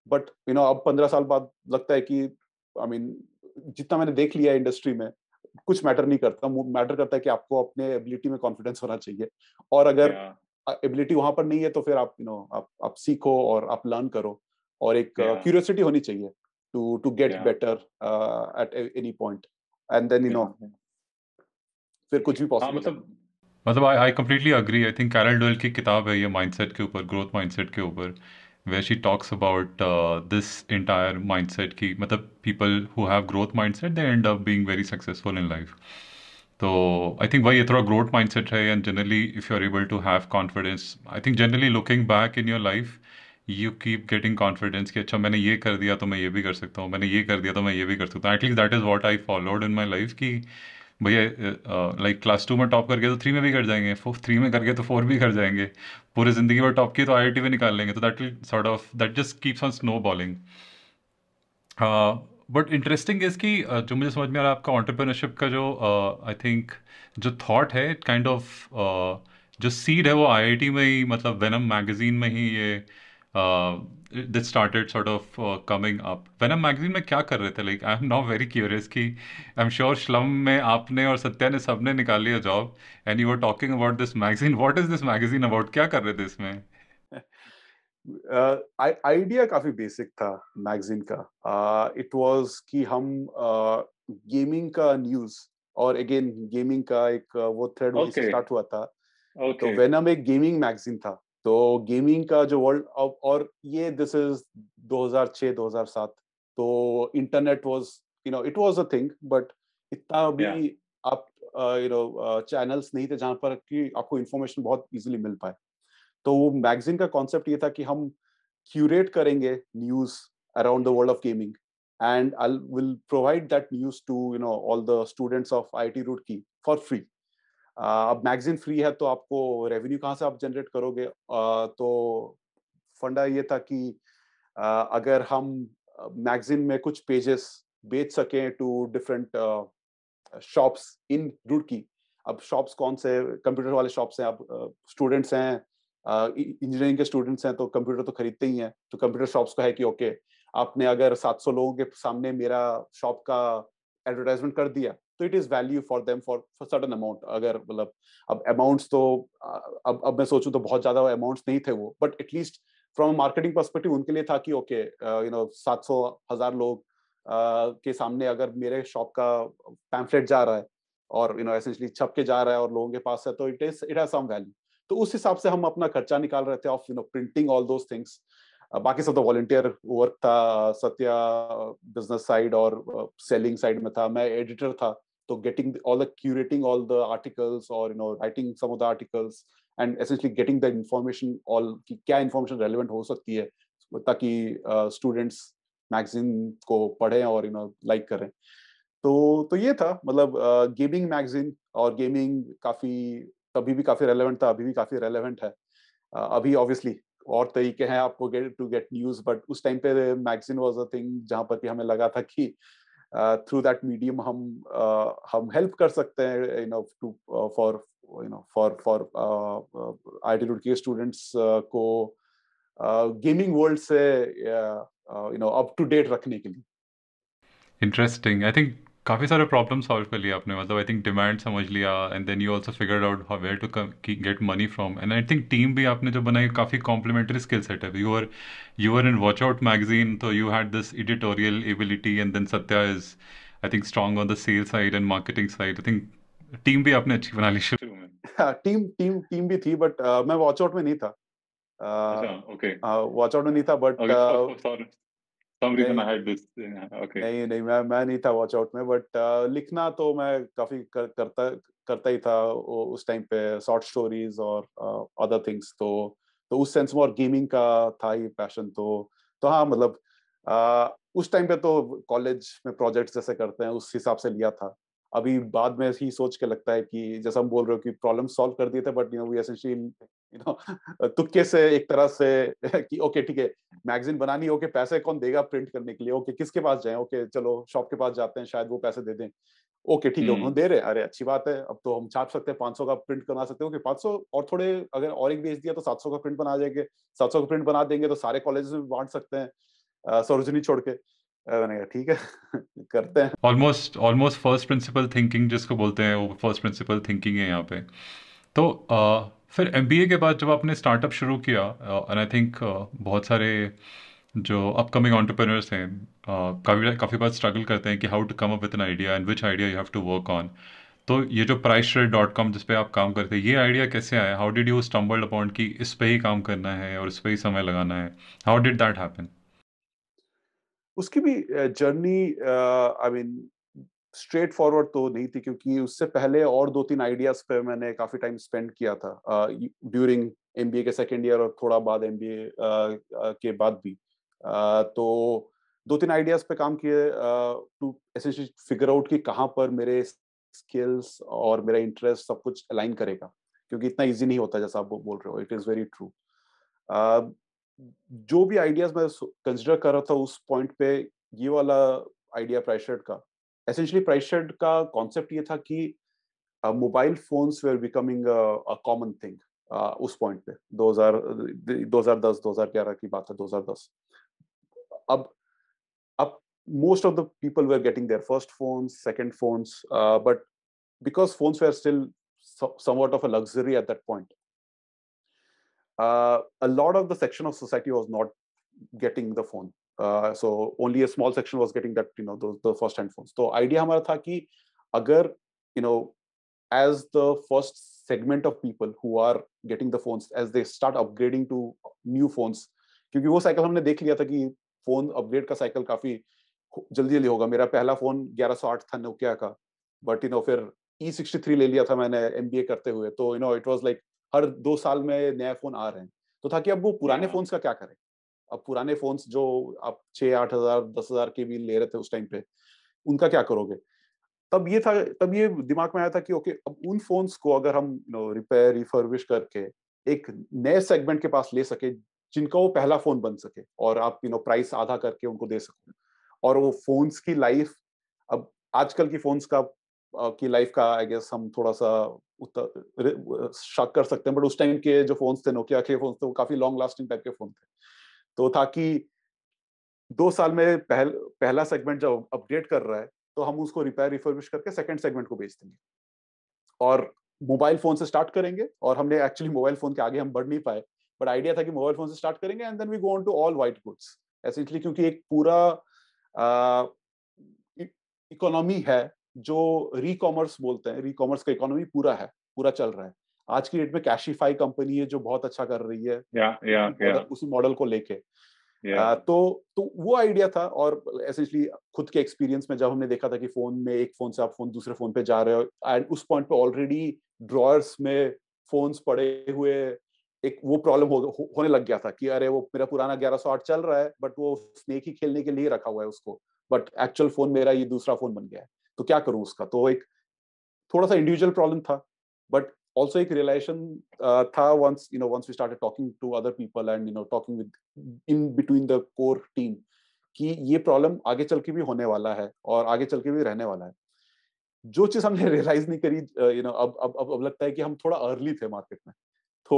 बट अब 15 साल बाद लगता है कि आई मीन जितना मैंने देख लिया इंडस्ट्री में, कुछ मैटर नहीं करता, मैटर करता है कि आपको अपने एबिलिटी में कॉन्फिडेंस होना चाहिए, और अगर एबिलिटी वहां पर नहीं है तो फिर आप आप सीखो और आप लर्न करो, और एक क्यूरियोसिटी होनी चाहिए to get better at any point, and then फिर कुछ भी हाँ पॉसिबल है। मतलब I completely agree. I think Carol Dweck की किताब है ये माइंडसेट के ऊपर, ग्रोथ माइंडसेट के ऊपर, where she talks about this entire mindset की मतलब people who have growth mindset they end up being very successful in life. तो आई थिंक वही ये थोड़ा ग्रोथ माइंडसेट है, and generally if you are able to have confidence, I think generally looking back in your life you keep getting confidence कि अच्छा मैंने ये कर दिया तो मैं ये भी कर सकता हूँ, मैंने ये कर दिया तो मैं ये भी कर सकता हूँ। At least that is what I followed in my life कि भैया लाइक क्लास 2 में टॉप करके तो 3 में भी कर जाएंगे, 3 में करके तो 4 भी कर जाएंगे, पूरी ज़िंदगी में टॉप की तो IIT में निकाल लेंगे। तो that will sort of that just keeps on snow bowling. But interesting is कि जो मुझे समझ में आ रहा है आपका एंटरप्रेन्योरशिप का जो आई थिंक जो थॉट है काइंड ऑफ जो सीड है वो IIT में ही, मतलब वेनम मैगजीन में ही ये this started sort of coming up. Venom magazine में क्या कर रहे थे? Like I am now very curious कि आई एम श्योर श्लम में आपने और सत्या ने सबने निकाल लिया job, and you are talking about this magazine. What is this magazine about? क्या कर रहे थे इसमें? आइडिया काफी बेसिक था मैगजीन का। इट वाज कि हम गेमिंग का न्यूज, और अगेन गेमिंग का एक वो थ्रेड वहीं से स्टार्ट हुआ था। तो वेनम एक गेमिंग मैगजीन था, तो गेमिंग का जो वर्ल्ड, और ये दिस इज 2006 2007, तो internet was it was a thing, but इतना भी आप चैनल्स नहीं थे जहां पर कि आपको इंफॉर्मेशन बहुत इजीली मिल पाए। तो वो मैगजीन का कॉन्सेप्ट ये था कि हम क्यूरेट करेंगे news around the world of gaming, and I will provide that news to all the students of IIT Roorkee for free. अब मैगजीन फ्री है तो आपको रेवेन्यू कहाँ से आप जनरेट करोगे? तो फंडा ये था कि अगर हम मैगजीन में कुछ पेजेस बेच सकें to different shops in Roorkee. अब शॉप्स कौन से? कंप्यूटर वाले शॉप्स हैं। अब स्टूडेंट्स हैं, इंजीनियरिंग के स्टूडेंट्स हैं, तो कंप्यूटर तो खरीदते ही हैं। तो कंप्यूटर शॉप्स का है कि ओके, आपने अगर 700 लोगों के सामने मेरा शॉप का एडवर्टाइजमेंट कर दिया तो it is value for them for certain amount. अगर मतलब अब अमाउंट्स तो अब मैं सोचूं तो बहुत ज्यादा अमाउंट्स नहीं थे वो, but at least from marketing perspective उनके लिए था कि ओके 700,000 लोग के सामने अगर मेरे शॉप का पैम्फलेट जा रहा है और एसेंशियली छप के जा रहा है और लोगों के पास है, तो इट हैज सम वैल्यू। तो उस हिसाब से हम अपना खर्चा निकाल रहे थे of printing all those things. बाकी सब तो वॉलंटियर वर्क था। सत्या बिजनेस साइड और सेलिंग साइड में था, मैं एडिटर था। तो getting all the curating all the articles और writing some of the articles and essentially getting the information all कि क्या इंफॉर्मेशन रेलिवेंट हो सकती है ताकि स्टूडेंट्स मैगजीन को पढ़ें और लाइक करें। तो ये था मतलब गेमिंग मैगजीन। और गेमिंग काफी तभी भी काफी रेलेवेंट था, अभी भी काफी रेलेवेंट है। अभी ऑब्वियसली और तरीके हैं आपको टू गेट न्यूज, बट उस टाइम पे मैगजीन वाज अ थिंग जहां पर कि हमें लगा था कि थ्रू दैट मीडियम हम हेल्प कर सकते हैं to for for IIT Roorkee के स्टूडेंट्स को गेमिंग वर्ल्ड से अप टू डेट रखने के लिए। इंटरेस्टिंग। आई थिंक काफ़ी सारे प्रॉब्लम सॉल्व कर लिया आपने। मतलब आई थिंक डिमांड समझ लिया, and then you also figured out how where to get money from, and I think team भी आपने जो बनाई काफ़ी कॉम्प्लीमेंट्री स्किल सेट है। You are in watch out magazine, तो you had this editorial ability, and then Satya is I think strong on the sell side and marketing side. I think team भी आपने अच्छी बना ली शुरू में। टीम भी थी, बट मैं वॉच आउट में नहीं था। अच्छा, ओके, वॉच आउट में नहीं था, but okay, sorry, some reason नहीं I had this. Okay. नहीं नहीं, मैं नहीं था वॉच आउट में, बट लिखना तो मैं काफी करता ही था उस टाइम पे, शॉर्ट स्टोरीज और अदर थिंग्स। तो उस सेंस में और गेमिंग का था ही पैशन। तो हाँ मतलब उस टाइम पे तो कॉलेज में प्रोजेक्ट्स जैसे करते हैं उस हिसाब से लिया था। अभी बाद में ही सोच के लगता है कि जैसा हम बोल रहे हो कि प्रॉब्लम सॉल्व कर दिए थे, बट वी एसेंशियली तुक्के से एक तरह से कि ओके ठीक है, मैगजीन बनानी, ओके पैसे कौन देगा प्रिंट करने के लिए, ओके किसके पास जाएं, ओके चलो शॉप के पास जाते हैं, शायद वो पैसे दे दें। ओके ठीक है, उन्होंने दे रहे, अरे अच्छी बात है, अब तो हम छाप सकते हैं, 500 का प्रिंट करवा सकते हैं। ओके 500 और थोड़े अगर और एक बेच दिया तो 700 का प्रिंट बना जाएंगे, 700 का प्रिंट बना देंगे तो सारे कॉलेजेस में बांट सकते हैं सरोजनी छोड़ के। मैंने कहा ठीक है करते हैं। ऑलमोस्ट फर्स्ट प्रिंसिपल थिंकिंग जिसको बोलते हैं, वो फर्स्ट प्रिंसिपल थिंकिंग है यहाँ पे। तो फिर एमबीए के बाद जब आपने स्टार्टअप शुरू किया, एंड आई थिंक बहुत सारे जो अपकमिंग एंटरप्रेन्योर्स हैं काफ़ी काफ़ी बार स्ट्रगल करते हैं कि how to come up with an idea and which idea you have to work on. तो ये जो pricetrade.com जिस पे आप काम करते हैं, ये आइडिया कैसे आया? How did you stumbled upon कि इस पे ही काम करना है और इस पे ही समय लगाना है? How did that happen? उसकी भी journey I mean straight forward तो नहीं थी, क्योंकि उससे पहले और 2-3 आइडियाज पे मैंने काफी टाइम स्पेंड किया था ड्यूरिंग एमबीए के सेकेंड ईयर और थोड़ा बाद एमबीए के बाद भी। तो 2-3 आइडियाज पे काम किए टू एसेंशियली फिगर आउट कि कहाँ पर मेरे स्किल्स और मेरा इंटरेस्ट सब कुछ अलाइन करेगा, क्योंकि इतना इजी नहीं होता जैसा आप बोल रहे हो। It is very true. जो भी आइडियाज मैं कंसिडर कर रहा था उस पॉइंट पे, ये वाला आइडिया प्राइस शेड का, एसेंशियली प्राइस शेड का कॉन्सेप्ट ये था कि mobile phones were becoming a common thing उस पॉइंट पे। 2010 2011 की बात है, 2010। अब अब most of the people were getting their first phones, second phones, but because phones were still somewhat of a luxury at that point, a lot of the section of society was not getting the phone. So only a small section was getting that, those the first hand phones. So idea हमारा था कि अगर, you know, as the first segment of people who are getting the phones, as they start upgrading to new phones, क्योंकि वो cycle हमने देख लिया था कि फोन अपग्रेड का साइकिल काफी जल्दी जल्दी होगा। मेरा पहला फोन 1108 था नोकिया का, बट फिर E63 ले लिया था मैंने एमबीए करते हुए। तो इट वाज लाइक हर 2 साल में नया फोन आ रहे हैं। तो था कि अब वो पुराने Yeah. फोन्स का क्या करें। अब पुराने फोन्स जो आप 6-8 हजार 10 हजार के भी ले रहे थे उस टाइम पे, उनका क्या करोगे। तब ये दिमाग में आया था कि ओके, अब उन फोन्स को अगर हम रिपेयर रिफर्बिश करके एक नए सेगमेंट के पास ले सके, जिनका वो पहला फोन बन सके, और आप प्राइस आधा करके उनको दे सको, और वो फोन्स की लाइफ, अब आजकल की फोन्स की लाइफ का आई गेस हम थोड़ा सा शक कर सकते हैं, बट उस टाइम के जो फोन्स थे, नोकिया के फोन्स थे, वो काफी लॉन्ग लास्टिंग टाइप के फोन थे। तो था कि 2 साल में पहला सेगमेंट जब अपग्रेड कर रहा है, तो हम उसको रिपेयर रिफर्बिश करके सेकंड सेगमेंट को बेच देंगे, और मोबाइल फोन से स्टार्ट करेंगे। और हमने एक्चुअली मोबाइल फोन के आगे हम बढ़ नहीं पाए, बट आइडिया था कि मोबाइल फोन से स्टार्ट करेंगे and then we go on to all white goods essentially, क्योंकि एक पूरा इकोनॉमी है जो री कॉमर्स बोलते हैं। री कॉमर्स का इकोनॉमी पूरा चल रहा है। आज की डेट में कैशिफाई कंपनी है जो बहुत अच्छा कर रही है Yeah. उसी मॉडल को लेके। Yeah. तो वो आइडिया था। और एसेंशियली खुद के एक्सपीरियंस में जब हमने देखा था कि फोन में, एक फोन से आप फोन दूसरे फोन पे जा रहे हो, एंड उस पॉइंट पे ऑलरेडी ड्रॉयर्स में फोन्स पड़े हुए, एक वो प्रॉब्लम होने लग गया था कि अरे वो मेरा पुराना 1108 चल रहा है, बट वो स्नेक ही खेलने के लिए रखा हुआ है उसको, बट एक्चुअल फोन मेरा ये दूसरा फोन बन गया है, तो क्या करूं उसका। तो एक थोड़ा सा इंडिविजुअल प्रॉब्लम था, बट also एक रियलाइजेशन था once we started talking to other people and talking with in between the core team, कि ये प्रॉब्लम आगे चल के भी होने वाला है और आगे चल के भी रहने वाला है। जो चीज हमने रियलाइज नहीं करी, अब लगता है कि हम थोड़ा अर्ली थे मार्केट में। तो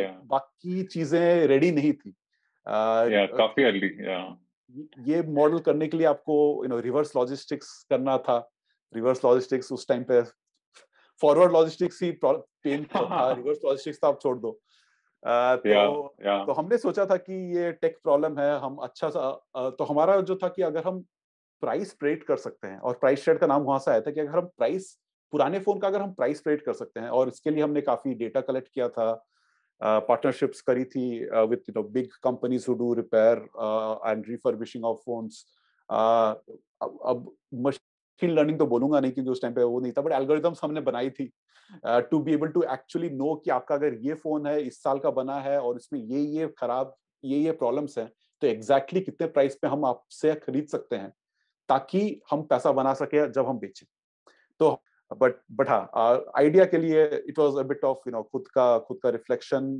Yeah. बाकी चीजें रेडी नहीं थी। Yeah. काफी early. Yeah. ये मॉडल करने के लिए आपको रिवर्स लॉजिस्टिक्स करना था। रिवर्स लॉजिस्टिक्स उस टाइम पे, फॉरवर्ड लॉजिस्टिक्स ही पेन था, रिवर्स लॉजिस्टिक्स तो आप छोड़ दो। तो Yeah. तो हमने सोचा था कि ये टेक प्रॉब्लम है, हम अच्छा सा तो हमारा जो था कि अगर हम प्राइस प्रेडिक्ट कर सकते हैं, और प्राइस शेड का नाम वहां से आया था कि अगर हम प्राइस, पुराने फोन का अगर हम प्राइस प्रेडिक्ट कर सकते हैं, और इसके लिए हमने काफी डेटा कलेक्ट किया था, पार्टनरशिप्स करी थी with big companies who do repair and refurbishing of phones. अब मशीन लर्निंग तो बोलूंगा नहीं क्योंकि उस टाइम पे वो नहीं था, बट एल्गोरिथम्स हमने बनाई थी to be able to actually know कि आपका अगर ये फोन है, इस साल का बना है, और इसमें ये खराब ये प्रॉब्लम्स हैं, तो एग्जैक्टली कितने प्राइस पे हम आपसे खरीद सकते हैं, ताकि हम पैसा बना सके जब हम बेचें। तो बट हाँ, आइडिया के लिए it was a bit of खुद का रिफ्लेक्शन,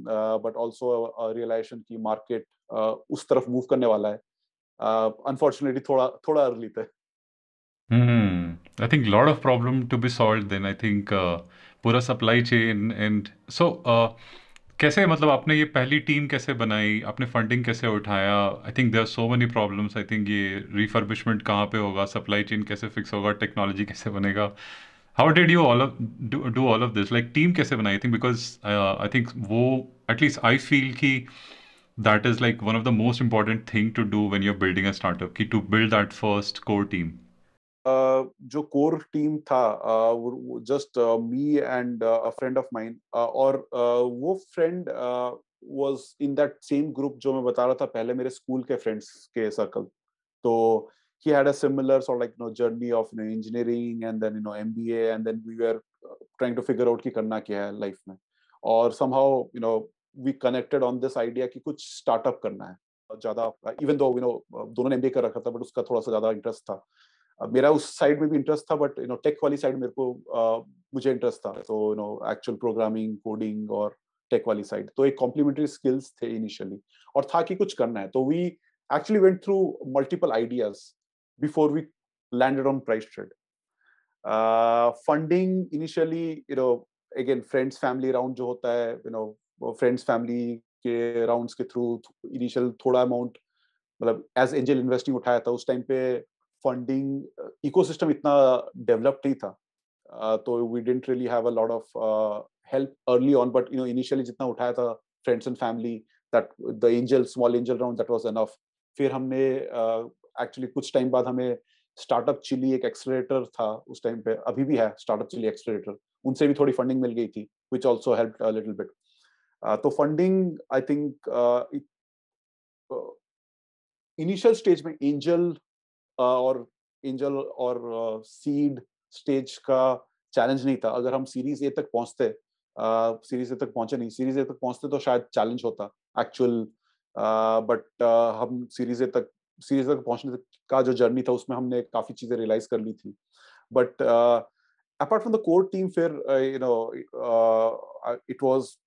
बट आल्सो रियलाइजेशन की मार्केट उस तरफ मूव करने वाला है। अनफॉर्चुनेटली थोड़ा अर्ली थे। I think lot of problem to be solved then. I think पूरा supply chain and so कैसे मतलब आपने ये पहली टीम कैसे बनाई, आपने फंडिंग कैसे उठाया? I think there are so many problems. I think ये रिफर्बिशमेंट कहाँ पे होगा, सप्लाई चेन कैसे फिक्स होगा, टेक्नोलॉजी कैसे बनेगा? How did you all of do all of this? Like team कैसे बनाई? I think because I think वो एटलीस्ट आई फील कि that is like one of the most important thing to do when you are building a startup, कि to build that first core team. जो core team था, just me and a friend of mine, और वो friend was in that same group जो मैं बता रहा था पहले, मेरे स्कूल के फ्रेंड्स के सर्कल. तो he had a similar sort of like journey of engineering and then MBA, and then we were trying to figure out कि करना क्या है लाइफ में. और somehow we connected on this idea कि कुछ स्टार्टअप करना है ज्यादा. इवन दो दोनों ने MBA कर रखा था, बट उसका थोड़ा सा ज्यादा इंटरेस्ट था. मेरा उस साइड में भी इंटरेस्ट था, बट टेक वाली साइड मेरे को मुझे इंटरेस्ट था. तो एक्चुअल प्रोग्रामिंग, कोडिंग और टेक वाली साइड, तो एक कॉम्प्लीमेंट्री स्किल्स थे इनिशियली, और था कि कुछ करना है. तो we actually went through multiple ideas before we landed on price trade. Funding initially, again friends family round जो होता है, फ्रेंड्स फैमिली के राउंड्स के थ्रू इनिशियल थोड़ा अमाउंट, मतलब एज एंजल इन्वेस्टिंग उठाया था. उस टाइम पे फंडिंग इकोसिस्टम इतना डेवलप नहीं था, तो we didn't really have a lot of help early on. But initially जितना उठाया था friends and family, that the angel small angel round, that was enough. फिर हमने एक्चुअली कुछ टाइम बाद हमें स्टार्टअप चिली, एक एक्सेलरेटर था उस टाइम पे, अभी भी है स्टार्टअप चिली एक्सेलरेटर, उनसे भी थोड़ी फंडिंग मिल गई थी, which also helped a little bit. तो funding I think initial stage में एंजल और सीड स्टेज का चैलेंज नहीं था. अगर हम सीरीज ए तक पहुंचते, सीरीज ए तक पहुंचे नहीं, सीरीज ए तक पहुंचते तो शायद चैलेंज होता एक्चुअल. बट हम सीरीज तक पहुंचने का जो जर्नी था, उसमें हमने काफी चीजें रियलाइज कर ली थी. But apart from the core team, फिर it was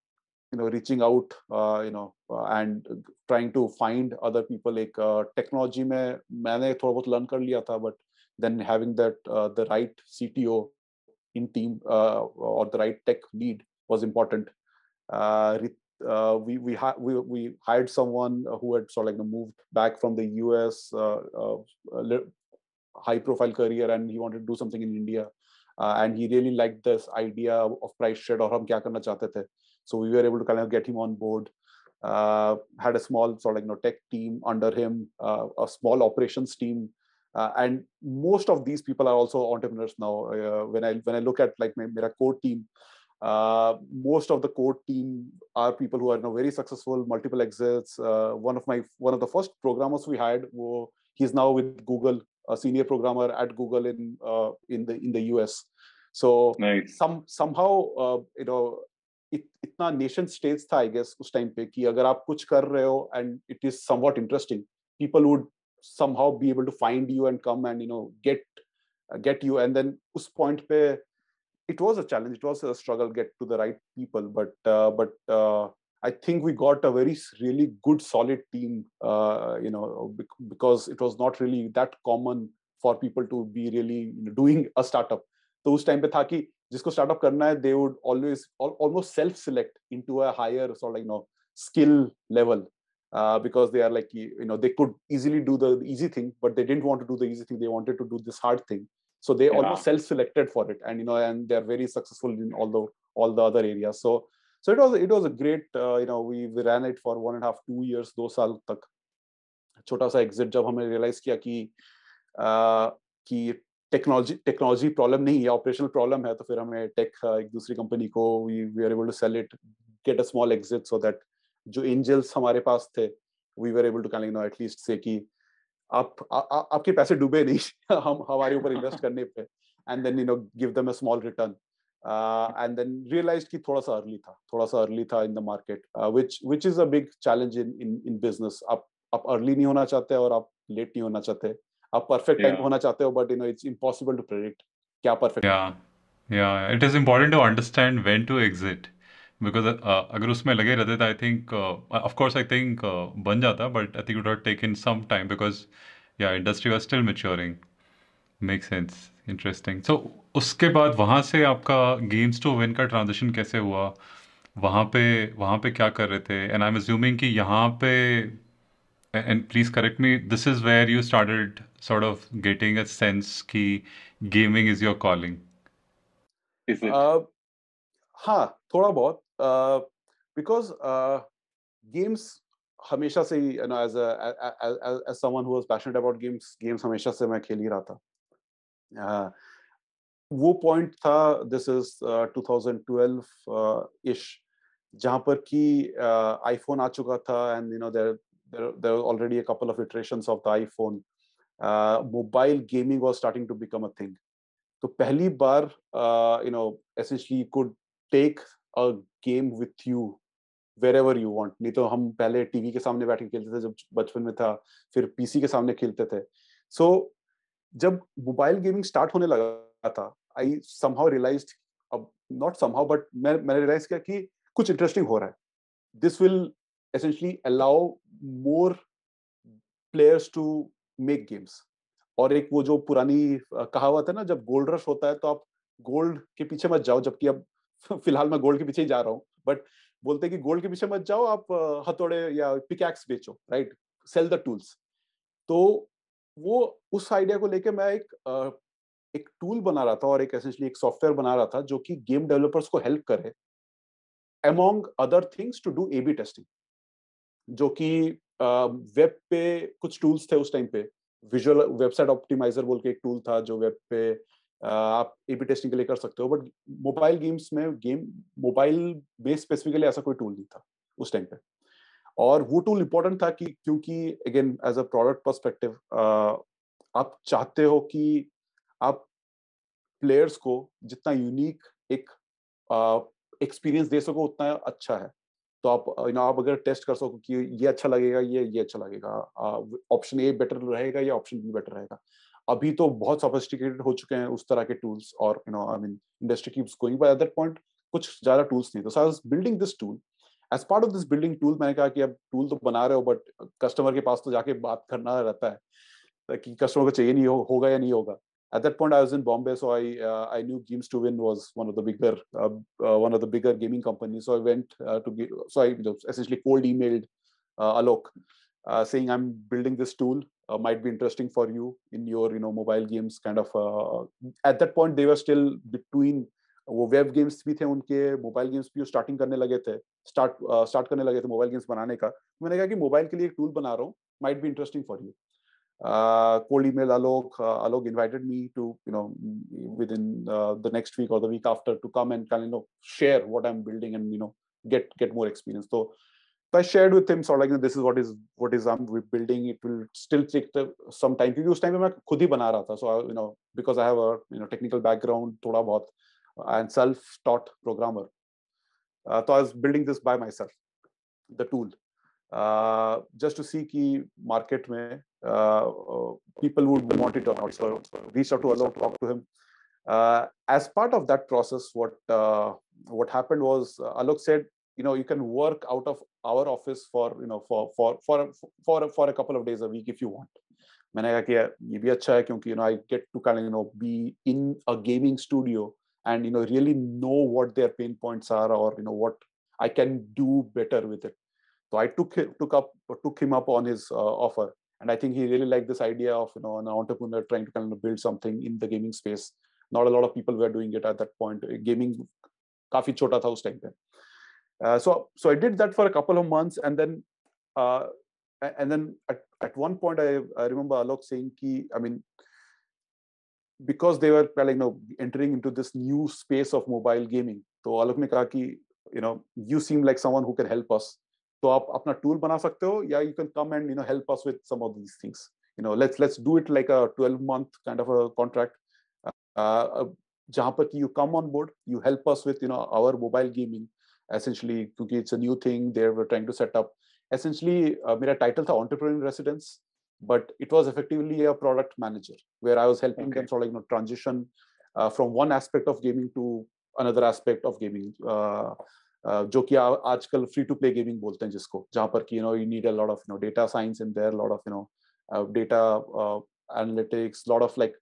reaching out, and trying to find other people. एक टेक्नोलॉजी में मैंने थोड़ा बहुत लर्न कर लिया था, but then having that the right CTO in team, or the right tech lead was important. We hired someone who had sort of moved back from the US, high profile career, and he wanted to do something in India, and he really liked this idea of price trade और हम क्या करना चाहते थे. So we were able to kind of get him on board. Had a small sort of tech team under him, a small operations team, and most of these people are also entrepreneurs now. When I look at like my core team, most of the core team are people who are very successful, multiple exits. One of the first programmers we hired, he's now with Google, a senior programmer at Google in the US. So Nice. somehow इतना nation stage था I guess उस time पे, कि अगर आप कुछ कर रहे हो and it is somewhat interesting, people would somehow be able to find you and come and get you. And then उस पॉइंट पे it was a challenge, it was a struggle get to the right people, but I think we got a really good solid team, because it was not really that common for people to be really doing a startup. तो उस time पे था कि जिसको startup करना है, they would almost self select into a higher sort of skill level, because they are like they could easily do the easy thing, but they didn't want to do the easy thing, they wanted to do this hard thing. So they almost self-selected for it, and and they are very successful in all the other areas. So it was a great, we ran it for 1.5-2 years, 2 साल तक. छोटा सा exit जब हमें realise किया कि technology problem नहीं है, ऑपरेशनल प्रॉब्लम है, तो फिर हमें एक दूसरी कंपनी को we are able to sell it, get a small exit, so that जो एंजल्स हमारे पास थे, we were able to at least say कि आपके पैसे डूबे नहीं हम हमारे ऊपर इन्वेस्ट करने पे, and then give them a small return. And then realized कि थोड़ा सा अर्ली था in the market, which is a big challenge in business. आप अर्ली नहीं होना चाहते और आप लेट नहीं होना चाहते, आप परफेक्ट टाइम होना चाहते हो, but it's impossible to predict क्या perfect. yeah, it is important to understand when to exit, because अगर उसमें लगे रहते तो I think of course I think बन जाता, but I think it had taken some time because या industry was still maturing. Make sense, interesting. So उसके बाद वहाँ से आपका गेम्स टू विन का ट्रांजिशन कैसे हुआ? वहाँ पे क्या कर रहे थे? एंड आई एम अज्यूमिंग कि यहाँ पे, and please correct me, this is where you started sort of getting a sense कि gaming is your calling. Is it? हाँ, थोड़ा बहुत, बिकॉज गेम्स हमेशा से ही, as someone who was passionate about games हमेशा से मैं खेल ही रहा था. वो पॉइंट था, दिस इज 2012 इश, जहां पर कि आईफोन आ चुका था, and there already a couple of iterations of the iPhone. Mobile gaming was starting to become a thing. तो पहली बार essentially you could take a game with you wherever you want. नहीं तो हम पहले टीवी के सामने बैठ के खेलते थे जब बचपन में था, फिर पीसी के सामने खेलते थे. सो जब मोबाइल गेमिंग स्टार्ट होने लगा था, आई समहाउ रियलाइज्ड, अब नॉट समहाउ बट मैंने रियलाइज किया कि कुछ इंटरेस्टिंग हो रहा है. This will essentially allow more players to make games. और एक वो जो पुरानी कहावत है ना, जब गोल्ड रश होता है तो आप गोल्ड के पीछे मत जाओ, जबकि अब फिलहाल मैं गोल्ड के पीछे ही जा रहा हूँ, बट बोलते हैं कि गोल्ड के पीछे मत जाओ, आप हथौड़े या पिकैक्स बेचो, राइट, सेल द टूल्स. तो वो उस आइडिया को लेके मैं एक टूल बना रहा था, और एक एसेंशियली एक सॉफ्टवेयर बना रहा था जो कि गेम डेवलपर्स को हेल्प करे among other things to do A B testing. जो कि वेब पे कुछ टूल्स थे उस टाइम पे. विजुअल वेबसाइट ऑप्टिमाइजर बोल के एक टूल था जो वेब पे आप एबी टेस्टिंग के लिए कर सकते हो, बट मोबाइल गेम्स में मोबाइल में स्पेसिफिकली ऐसा कोई टूल नहीं था उस टाइम पे. और वो टूल इंपॉर्टेंट था कि क्योंकि again as a product perspective, आप चाहते हो कि आप प्लेयर्स को जितना यूनिक एक एक्सपीरियंस दे सको उतना अच्छा है. तो आप अगर टेस्ट कर सको कि ये अच्छा लगेगा, ये अच्छा लगेगा, ऑप्शन ए बेटर रहेगा या ऑप्शन बी बेटर रहेगा. अभी तो बहुत सोफिस्टिकेटेड हो चुके हैं उस तरह के टूल्स, और I mean industry keeps going, but at that point कुछ ज्यादा टूल्स नहीं. तो I was building this tool. As part of this building tool, मैंने कहा कि अब टूल तो बना रहे हो, बट कस्टमर के पास तो जाके बात करना रहता है कि कस्टमर को चाहिए नहीं होगा या नहीं होगा. At that point, I was in Bombay, so I knew Games to Win was one of the bigger gaming companies. So I went so I essentially cold emailed Alok, saying I'm building this tool, might be interesting for you in your mobile games kind of. At that point, they were still between, वो web games भी थे उनके, mobile games भी starting करने लगे थे, start करने लगे थे मोबाइल गेम्स बनाने का. मैंने कहा कि मोबाइल के लिए एक टूल बना रहा हूँ, might be interesting for you. Cold email Alok. Alok invited me to, within the next week or the week after, to come and kind of share what I'm building and get more experience. So I shared with him sort of like, this is what is I'm building. It will still take some time, क्योंकि उस time पे मैं खुद ही बना रहा था. So because I have a technical background थोड़ा बहुत, and self-taught programmer, so I was building this by myself, the tool. Just to see कि market में people would want it or not. So reached out to Alok, talked to him. As part of that process, what happened was, Alok said, you can work out of our office for a couple of days a week if you want. मैंने कहा कि ये भी अच्छा है, क्योंकि I get to kind of be in a gaming studio and really know what their pain points are, or what I can do better with it. So I took him up on his offer, and I think he really liked this idea of an entrepreneur trying to kind of build something in the gaming space. Not a lot of people were doing it at that point. Gaming काफी छोटा था उस time पे. So I did that for a couple of months, and then at one point I remember Alok saying कि, I mean, because they were entering into this new space of mobile gaming, तो Alok ने कहा कि you seem like someone who can help us. तो आप अपना tool बना सकते हो, या you can come and help us with some of these things. Let's do it like a 12-month kind of a contract, जहाँ पर कि you come on board, you help us with our mobile gaming, essentially, क्योंकि it's a new thing they were trying to set up. Essentially मेरा title था entrepreneur in residence, but it was effectively a product manager, where I was helping them sort of transition from one aspect of gaming to another aspect of gaming, जो कि आजकल free to play gaming बोलते हैं जिसको, जहाँ पर कि you need a lot of data science in there, a lot of data analytics, lot of like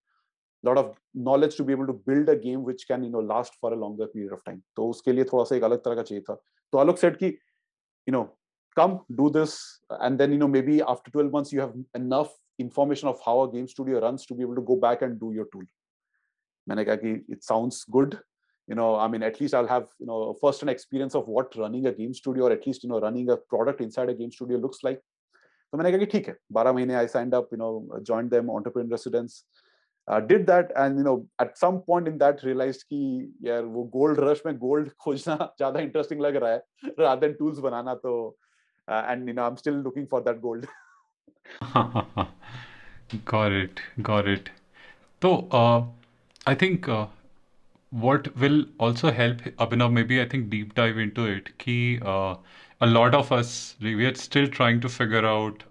lot of knowledge to be able to build a game which can last for a longer period of time. तो उसके लिए थोड़ा सा एक अलग तरह का चाहिए था. तो आलोक said कि come do this, and then maybe after 12 months you have enough information of how a game studio runs to be able to go back and do your tool. मैंने कहा कि it sounds good. I mean, at least I'll have first an experience of what running a game studio, or at least running a product inside a game studio looks like. तो मैंने कहा कि ठीक है, 12 महीने I signed up, joined them, entrepreneur residence, did that, and at some point in that realized कि यार वो gold rush में gold खोजना ज़्यादा interesting लग रहा है rather than tools बनाना. तो and I'm still looking for that gold. Got it. So, I think what will also help Abhinav, maybe I think deep dive into it, कि a lot of us, we are still trying to figure out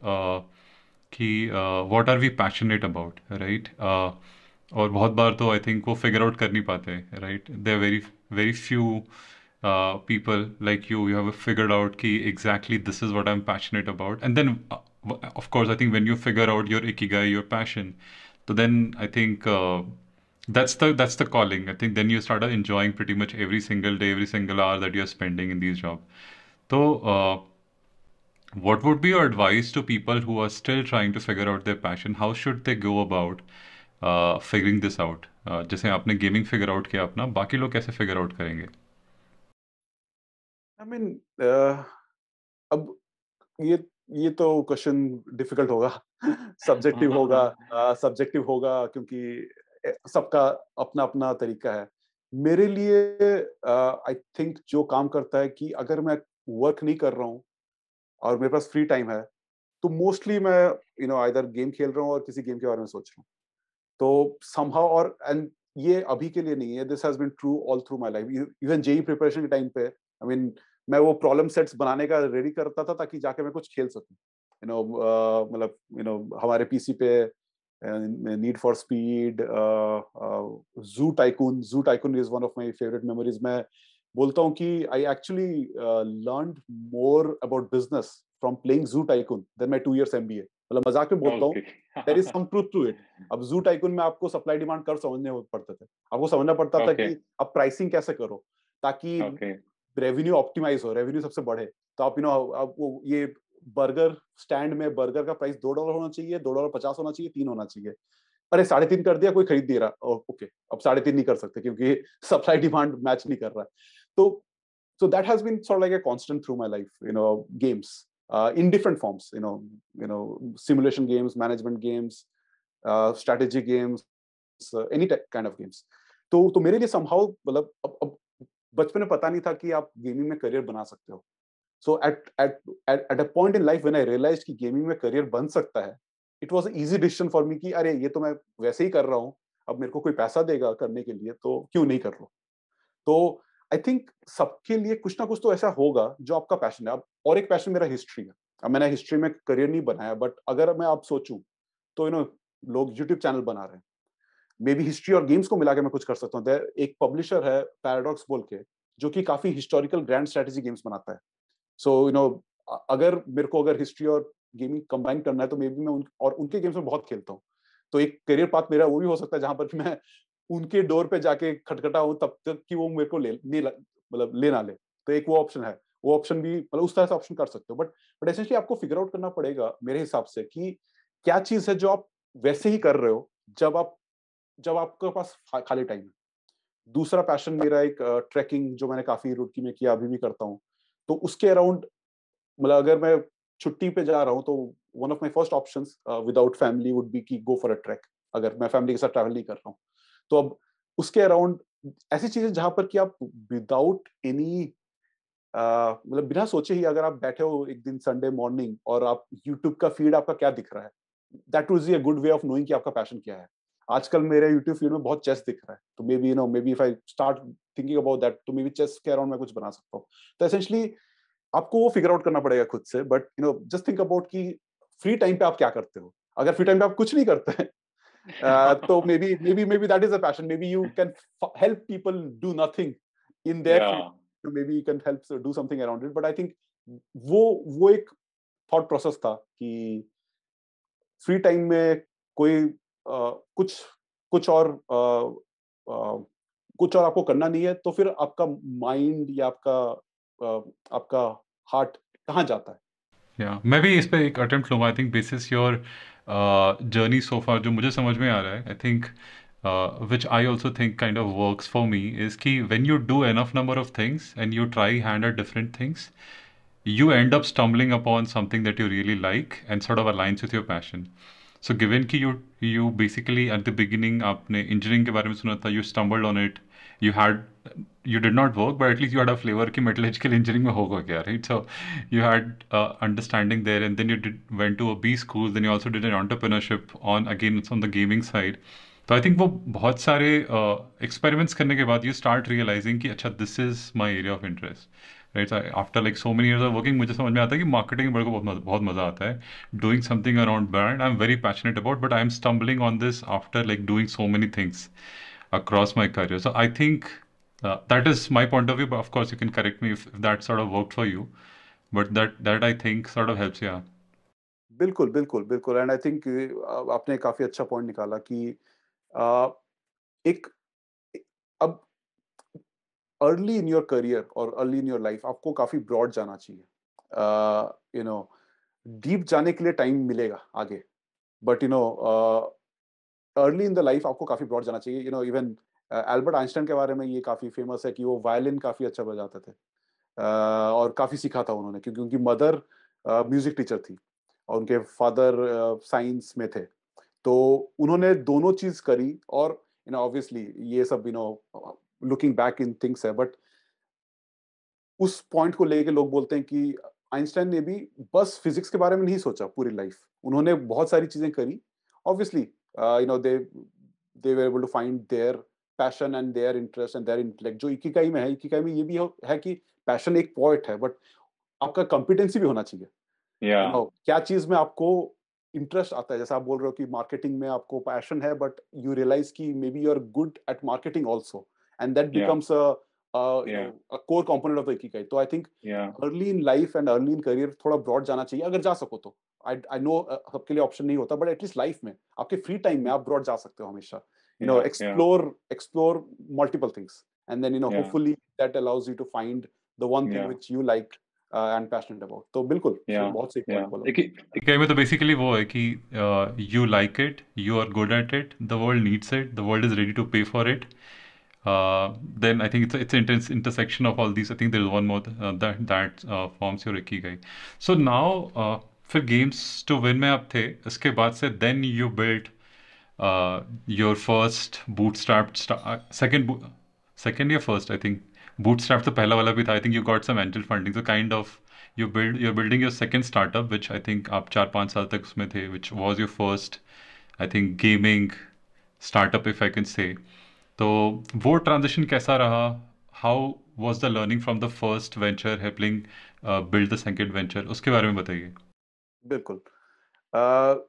कि what are we passionate about, right? और बहुत बार तो I think वो figure out कर नहीं पाते, right? There are very few people like you have figured out कि exactly this is what I'm passionate about. And then, of course, I think when you figure out your ikigai, your passion, so then I think that's the calling. I think then you start enjoying pretty much every single day, every single hour that you're spending in these jobs. So, what would be your advice to people who are still trying to figure out their passion? How should they go about figuring this out? जैसे आपने gaming figure out किया अपना, बाकी लोग कैसे figure out करेंगे? I mean, अब ये तो क्वेश्चन डिफिकल्ट होगा, सब्जेक्टिव होगा क्योंकि सबका अपना अपना तरीका है. मेरे लिए आई थिंक जो काम करता है कि अगर मैं वर्क नहीं कर रहा हूँ और मेरे पास फ्री टाइम है, तो मोस्टली मैं आइदर गेम खेल रहा हूँ और किसी गेम के बारे में सोच रहा हूँ. तो समहाउ, और एंड ये अभी के लिए नहीं है, this has been true all through my life. Even JEE preparation के टाइम पे आई मीन मैं वो प्रॉब्लम सेट्स बनाने का रेडी करता था ताकि जाके मैं कुछ खेल सकूं. मतलब हमारे पीसी पे need for speed, zoo tycoon is one of my favourite memories. मैं बोलता हूँ कि I actually learned more about business from playing zoo tycoon than my 2 years MBA. मतलब मजाक में बोलता हूँ, there is some truth to it. अब जू टाइकून में आपको सप्लाई डिमांड कर्व समझने पड़ते थे. आपको समझना पड़ता था कि अब प्राइसिंग कैसे करो ताकि रेवेन्यू ऑप्टिमाइज हो, रेवेन्यू सबसे बढ़े. तो आप आप वो ये बर्गर स्टैंड में बर्गर का प्राइस $2 होना चाहिए, $2.50 होना चाहिए, 3 होना चाहिए. अरे 3.5 कर दिया, कोई खरीद नहीं रहा, ओके अब 3.5 नहीं कर सकते क्योंकि सप्लाई डिमांड मैच नहीं कर रहा है. तो so that has been sort of like a constant through my life, games in different forms, simulation games, management games, strategy games, any kind of games. तो मेरे लिए somehow मतलब अब बचपन में पता नहीं था कि आप गेमिंग में करियर बना सकते हो. So at a point in life when I realized कि गेमिंग में करियर बन सकता है, it was an easy decision for me कि अरे ये तो मैं वैसे ही कर रहा हूँ, अब मेरे को कोई पैसा देगा करने के लिए तो क्यों नहीं कर रहा. तो आई थिंक सबके लिए कुछ ना कुछ तो ऐसा होगा जो आपका पैशन है. अब और एक पैशन मेरा हिस्ट्री है. अब मैंने हिस्ट्री में करियर नहीं बनाया, बट अगर मैं आप सोचूं तो लोग यूट्यूब चैनल बना रहे हैं, मे बी हिस्ट्री और गेम्स को मिला के मैं कुछ कर सकता हूँ. एक पब्लिशर है पैराडॉक्स बोल के, जो कि काफी हिस्टोरिकल ग्रैंड स्ट्रेटेजी गेम्स बनाता है. सो अगर मेरे को अगर हिस्ट्री और गेमिंग कंबाइन करना है तो मे बी मैं और उनके गेम्स में बहुत खेलता हूँ. तो एक करियर पाथ मेरा वो भी हो सकता है जहां पर मैं उनके डोर पे जाके खटखटा हूं तब तक कि वो मेरे को मतलब ले ना ले. तो एक वो ऑप्शन है, वो ऑप्शन भी मतलब उस तरह से ऑप्शन कर सकते हो. बट एसेंशियली आपको फिगर आउट करना पड़ेगा मेरे हिसाब से कि क्या चीज है जो आप वैसे ही कर रहे हो जब आपके पास खाली टाइम है. दूसरा पैशन मेरा एक ट्रैकिंग, जो मैंने काफी रुड़की में किया, अभी भी करता हूँ. तो उसके अराउंड मतलब अगर मैं छुट्टी पे जा रहा हूँ तो one of my first options without family would be कि गो फॉर अ ट्रैक, अगर मैं फैमिली के साथ ट्रैवल नहीं कर रहा हूँ. तो अब उसके अराउंड ऐसी चीजें जहां पर कि आप विदाउट एनी मतलब बिना सोचे ही अगर आप बैठे हो एक दिन संडे मॉर्निंग और आप यूट्यूब का फीड आपका क्या दिख रहा है, that would be a good way of knowing कि आपका पैशन क्या है. आजकल मेरे यूट्यूब फीड में बहुत चेस दिख रहा है, तो may be if I start thinking about that तो मे बी चेस के अराउंड मैं कुछ बना सकता हूँ. तो एसेंशियली आपको वो फिगर आउट करना पड़ेगा खुद से. बट जस्ट थिंक अबाउट कि फ्री टाइम पे आप क्या करते हो. अगर फ्री टाइम पे आप कुछ नहीं करते हैं, so maybe that is a passion. Maybe you can help people do nothing in their free. Maybe you can help do something around it. But I think वो एक thought process था कि फ्री टाइम में कोई कुछ कुछ और कुछ और आपको करना नहीं है, तो फिर आपका माइंड या आपका हार्ट कहाँ जाता है? या मैं भी इस पे एक अटेम्प्ट लूंगा। I think basis your journey so far जो मुझे समझ में आ रहा है, I think which I also think kind of works for me is कि when you do enough number of things and you try hand at different things, you end up stumbling upon something that you really like and sort of aligns with your passion. So given कि you basically at the beginning आपने engineering के बारे में सुना था, you stumbled on it, you had you did not work but at least you had a flavor कि metallurgical engineering में होगा क्या, right? So you had understanding there, and then you went to a B school, then you also did an entrepreneurship on, again it's on the gaming side. तो I think वो बहुत सारे experiments करने के बाद यू स्टार्ट रियलाइजिंग कि अच्छा this is my area of interest, right? After like so many years of working मुझे समझ में आता है कि मार्केटिंग में मेरे को बहुत मजा आता है doing something around brand I am very passionate about, but I am stumbling on this after like doing so many things across my career. So I think that is my point of view. But of course, you can correct me if that sort of worked for you. But that I think sort of helps. Yeah. बिल्कुल, बिल्कुल, बिल्कुल। And I think आपने काफ़ी अच्छा point निकाला कि अ, एक अब अर्ली इन योर करियर और अर्ली इन योर लाइफ आपको काफ़ी ब्रॉड जाना चाहिए। यू नो डीप जाने के लिए टाइम मिलेगा आगे, but early in the life आपको काफ़ी ब्रॉड जाना चाहिए। इवन एल्बर्ट आइंस्टाइन के बारे में ये काफ़ी फेमस है कि वो वायलिन काफ़ी अच्छा बजाते थे। और काफ़ी सीखा था उन्होंने, क्योंकि उनकी मदर म्यूजिक टीचर थी और उनके फादर साइंस में थे। तो उन्होंने दोनों चीज़ करी, और ऑब्वियसली ये सब लुकिंग बैक इन थिंग्स है, बट उस पॉइंट को लेके लोग बोलते हैं कि आइंस्टाइन ने भी बस फिजिक्स के बारे में नहीं सोचा पूरी लाइफ, उन्होंने बहुत सारी चीजें करी। Obviously they were able to find their passion and their interest and their intellect. जो इकिगाई में है, इकिगाई में ये भी है कि पैशन एक पॉइंट है, बट आपका कॉम्पिटेंसी भी होना चाहिए। Yeah. क्या चीज में आपको इंटरेस्ट आता है, जैसे आप बोल रहे हो कि मार्केटिंग में आपको पैशन है, बट यू रियलाइज कि may be you are good at marketing also, and that Yeah. Becomes Yeah. A core component of the ikigai. तो I think Yeah. Early in life and early in career थोड़ा broad जाना चाहिए अगर जा सको तो। I know सबके लिए ऑप्शन नहीं होता, बट एटलीस्ट लाइफ में आपके फ्री टाइम में आप ब्रॉड जा सकते हो हमेशा। Yeah. Yeah. Explore multiple things, and then Yeah. Hopefully that allows you to find the one thing Yeah. Which you like and passionate about. तो बिल्कुल Yeah. बहुत सही Yeah. पॉइंट बोला। इकाई में तो बेसिकली वो है कि you like it, you are good at it, the world needs it, the world is ready to pay for it. Then I think it's an intersection of all these. I think there's one more that forms your ikigai. So now फिर games to win में आप थे, इसके बाद से then you built your first bootstrapped second या first, I think bootstrap तो पहला वाला भी था. I think you got some angel funding, so kind of you're building your second startup, which I think आप 4-5 साल तक उसमें थे, which was your first, I think, gaming startup, if I can say. तो वो ट्रांजिशन कैसा रहा? How was the learning from the first venture helping build the second venture, उसके बारे में बताइए. बिल्कुल। अ,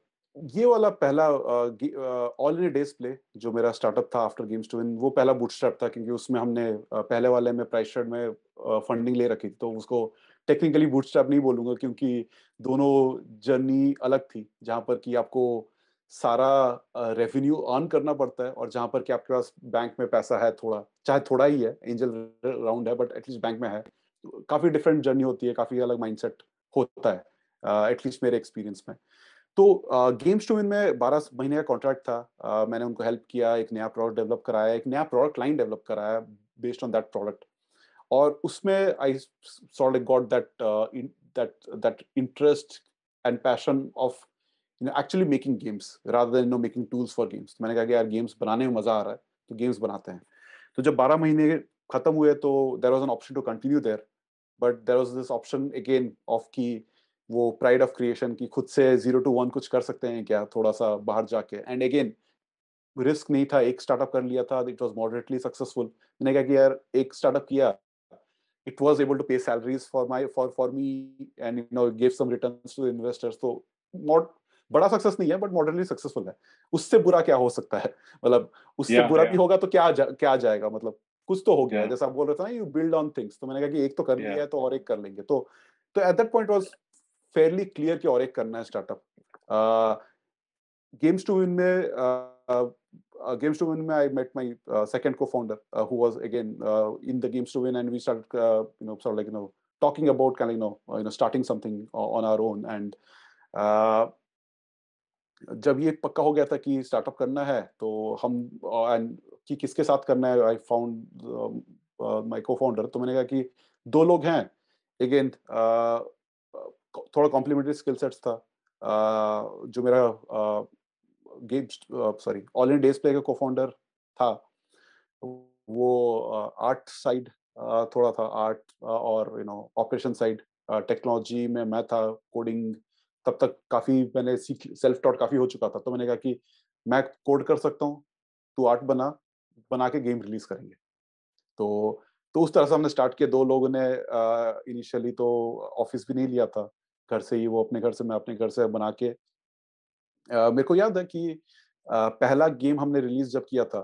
ये वाला पहला ऑल इन डेज प्ले जो मेरा स्टार्टअप था आफ्टर गेम्स टू विन, वो पहला बूटस्ट्रैप था, क्योंकि उसमें हमने पहले वाले में प्राइस शेड में फंडिंग ले रखी थी, तो उसको टेक्निकली बूटस्ट्रैप नहीं बोलूंगा, क्योंकि दोनों जर्नी अलग थी, जहाँ पर कि आपको सारा रेवेन्यू अर्न करना पड़ता है, और जहाँ पर कि आपके पास बैंक में पैसा है थोड़ा, चाहे थोड़ा ही है, एंजल राउंड है, बट एटलीस्ट बैंक में है। तो काफी डिफरेंट जर्नी होती है, काफी अलग माइंडसेट होता है, एटलीस्ट मेरे एक्सपीरियंस में। तो गेम्स टू विन में 12 महीने का कॉन्ट्रैक्ट था। मैंने उनको हेल्प किया, एक नया प्रोडक्ट डेवलप कराया, एक नया प्रोडक्ट लाइन डेवलप कराया बेस्ड ऑन दैट प्रोडक्ट, और उसमें I sort of got that interest and passion of actually making games rather than making tools for games. मैंने कहा कि यार गेम्स बनाने में मजा आ रहा है, तो गेम्स बनाते हैं। तो जब 12 महीने खत्म हुए, तो there was an option to continue there, but there was this option again of की वो प्राइड ऑफ क्रिएशन की, खुद से 0 to 1 कुछ कर सकते हैं क्या, थोड़ा सा बाहर जाके। एंड अगेन रिस्क नहीं था, एक स्टार्टअप कर लिया था, इट वाज मॉडरेटली सक्सेसफुल। मैंने कहा कि यार एक स्टार्टअप किया, it was able to pay salaries for me, and give some returns to investors. तो मॉड बड़ा सक्सेस नहीं है, बट मॉडरेटली सक्सेसफुल है। उससे बुरा क्या हो सकता है? मतलब उससे Yeah. बुरा भी Yeah. होगा तो क्या जाएगा, मतलब कुछ तो हो गया है। Yeah. जैसा आप बोल रहे थे ना, यू बिल्ड ऑन थिंग्स, तो मैंने कहा कि एक तो कर लिया Yeah. है, तो और एक कर लेंगे। तो eight that point was Fairlie clear कि और एक करना है स्टार्टअप। गेम्स टू विन में Games to Win में I met my second co-founder who was again in the Games to Win, and we started sort of like talking about kind of starting something on our own. And जब ये पक्का हो गया था कि startup करना है, तो हम and कि किसके साथ करना है, आई फाउंड माय को-फाउंडर. तो मैंने कहा कि दो लोग हैं, अगेन थोड़ा कॉम्प्लीमेंट्री स्किल सेट्स था. जो मेरा games sorry all in days play का को-फाउंडर था, वो आर्ट साइड थोड़ा था, आर्ट और ऑपरेशन साइड. टेक्नोलॉजी में मैं था, कोडिंग तब तक काफी मैंने सीख, सेल्फ टॉट काफी हो चुका था. तो मैंने कहा कि मैं कोड कर सकता हूँ, तू आर्ट बना के गेम रिलीज करेंगे. तो उस तरह से हमने स्टार्ट किया. दो लोगों ने इनिशियली तो ऑफिस भी नहीं लिया था, घर से ही, वो अपने घर से, मैं अपने घर से बना के. मेरे को याद है कि पहला गेम हमने रिलीज जब किया था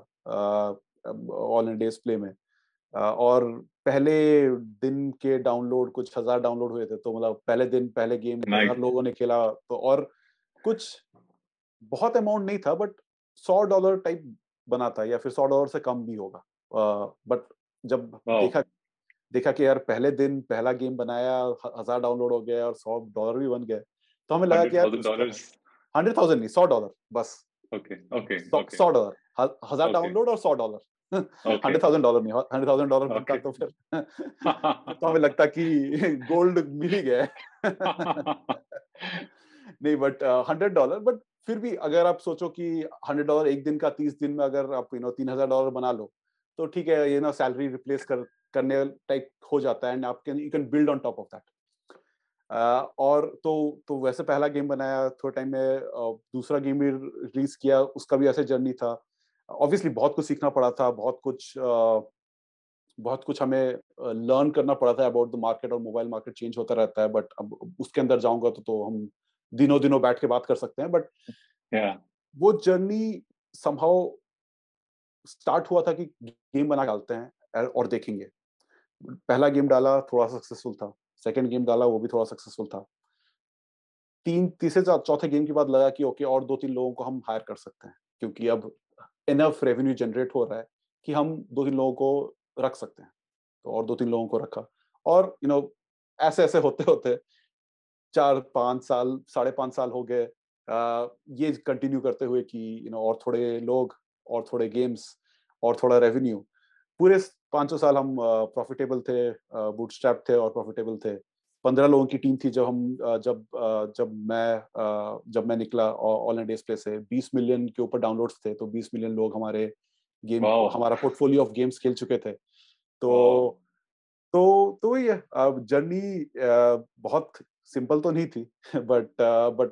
ऑल इन डेज प्ले में, और पहले दिन के डाउनलोड कुछ 1000 डाउनलोड हुए थे. तो मतलब पहले दिन पहले गेम Nice. 1000 लोगों ने खेला. तो और कुछ बहुत अमाउंट नहीं था, बट $100 टाइप बना था, या फिर $100 से कम भी होगा. बट जब Wow. देखा कि यार पहले दिन पहला गेम बनाया, 1000 डाउनलोड हो गया और $100 भी बन गए, तो हमें लगा कि यार कुछ तो है. $100,000. 100,000 नहीं, $100 बस. Okay, okay, okay, $100, 1000 okay, download और $100. okay, $100,000 नहीं, $100,000 बनता okay. तो फिर तो हमें लगता कि गोल्ड मिल ही गया है. नहीं, बट $100. बट फिर भी अगर आप सोचो कि $100 एक दिन का, 30 दिन में अगर आप $3,000 बना लो, तो ठीक है, सैलरी रिप्लेस करने टाइप हो जाता है, एंड आप you can build on top of that. और तो वैसे पहला गेम बनाया, थोड़े टाइम में दूसरा गेम भी रिलीज किया. उसका भी ऐसे जर्नी था. ऑब्वियसली बहुत कुछ सीखना पड़ा था, बहुत कुछ हमें लर्न करना पड़ा था अबाउट द मार्केट, और मोबाइल मार्केट चेंज होता रहता है. बट अब उसके अंदर जाऊंगा तो हम दिनों बैठ के बात कर सकते हैं. But Yeah. वो जर्नी समहाउ स्टार्ट हुआ था कि गेम बना के डालते हैं और देखेंगे. पहला गेम डाला, थोड़ा सक्सेसफुल था. सेकंड गेम डाला, वो भी थोड़ा सक्सेसफुल था. तीसरे चौथे गेम के बाद लगा कि ओके, और 2-3 लोगों को हम हायर कर सकते हैं, क्योंकि अब इनफ रेवेन्यू जनरेट हो रहा है कि हम 2-3 लोगों को रख सकते हैं. तो और 2-3 लोगों को रखा, और ऐसे ऐसे होते होते 4-5 साल, 5.5 साल हो गए ये कंटिन्यू करते हुए कि और थोड़े लोग, और थोड़े गेम्स, और थोड़ा रेवेन्यू. पूरे 5 साल हम प्रॉफिटेबल थे, बूटस्ट्रैप थे और प्रॉफिटेबल थे. 15 लोगों की टीम थी जब हम जब मैं निकला ऑल इन डेज प्ले से. 20 मिलियन के ऊपर डाउनलोड्स थे, तो 20 मिलियन लोग Wow. हमारा पोर्टफोलियो ऑफ गेम्स खेल चुके थे. तो Wow. तो ये जर्नी बहुत सिंपल तो नहीं थी. बट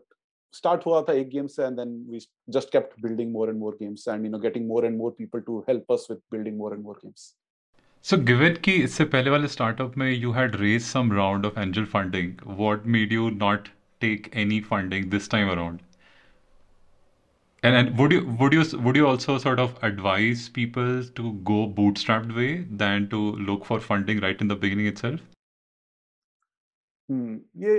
स्टार्ट हुआ था एक गेम से, and then we just kept building more and more games, and getting more and more people to help us with building more and more games. So given कि इससे पहले वाले स्टार्टअप में you had raised some round of angel funding, what made you not take any funding this time around? And would you also sort of advise people to go bootstrapped way than to look for funding right in the beginning itself? ये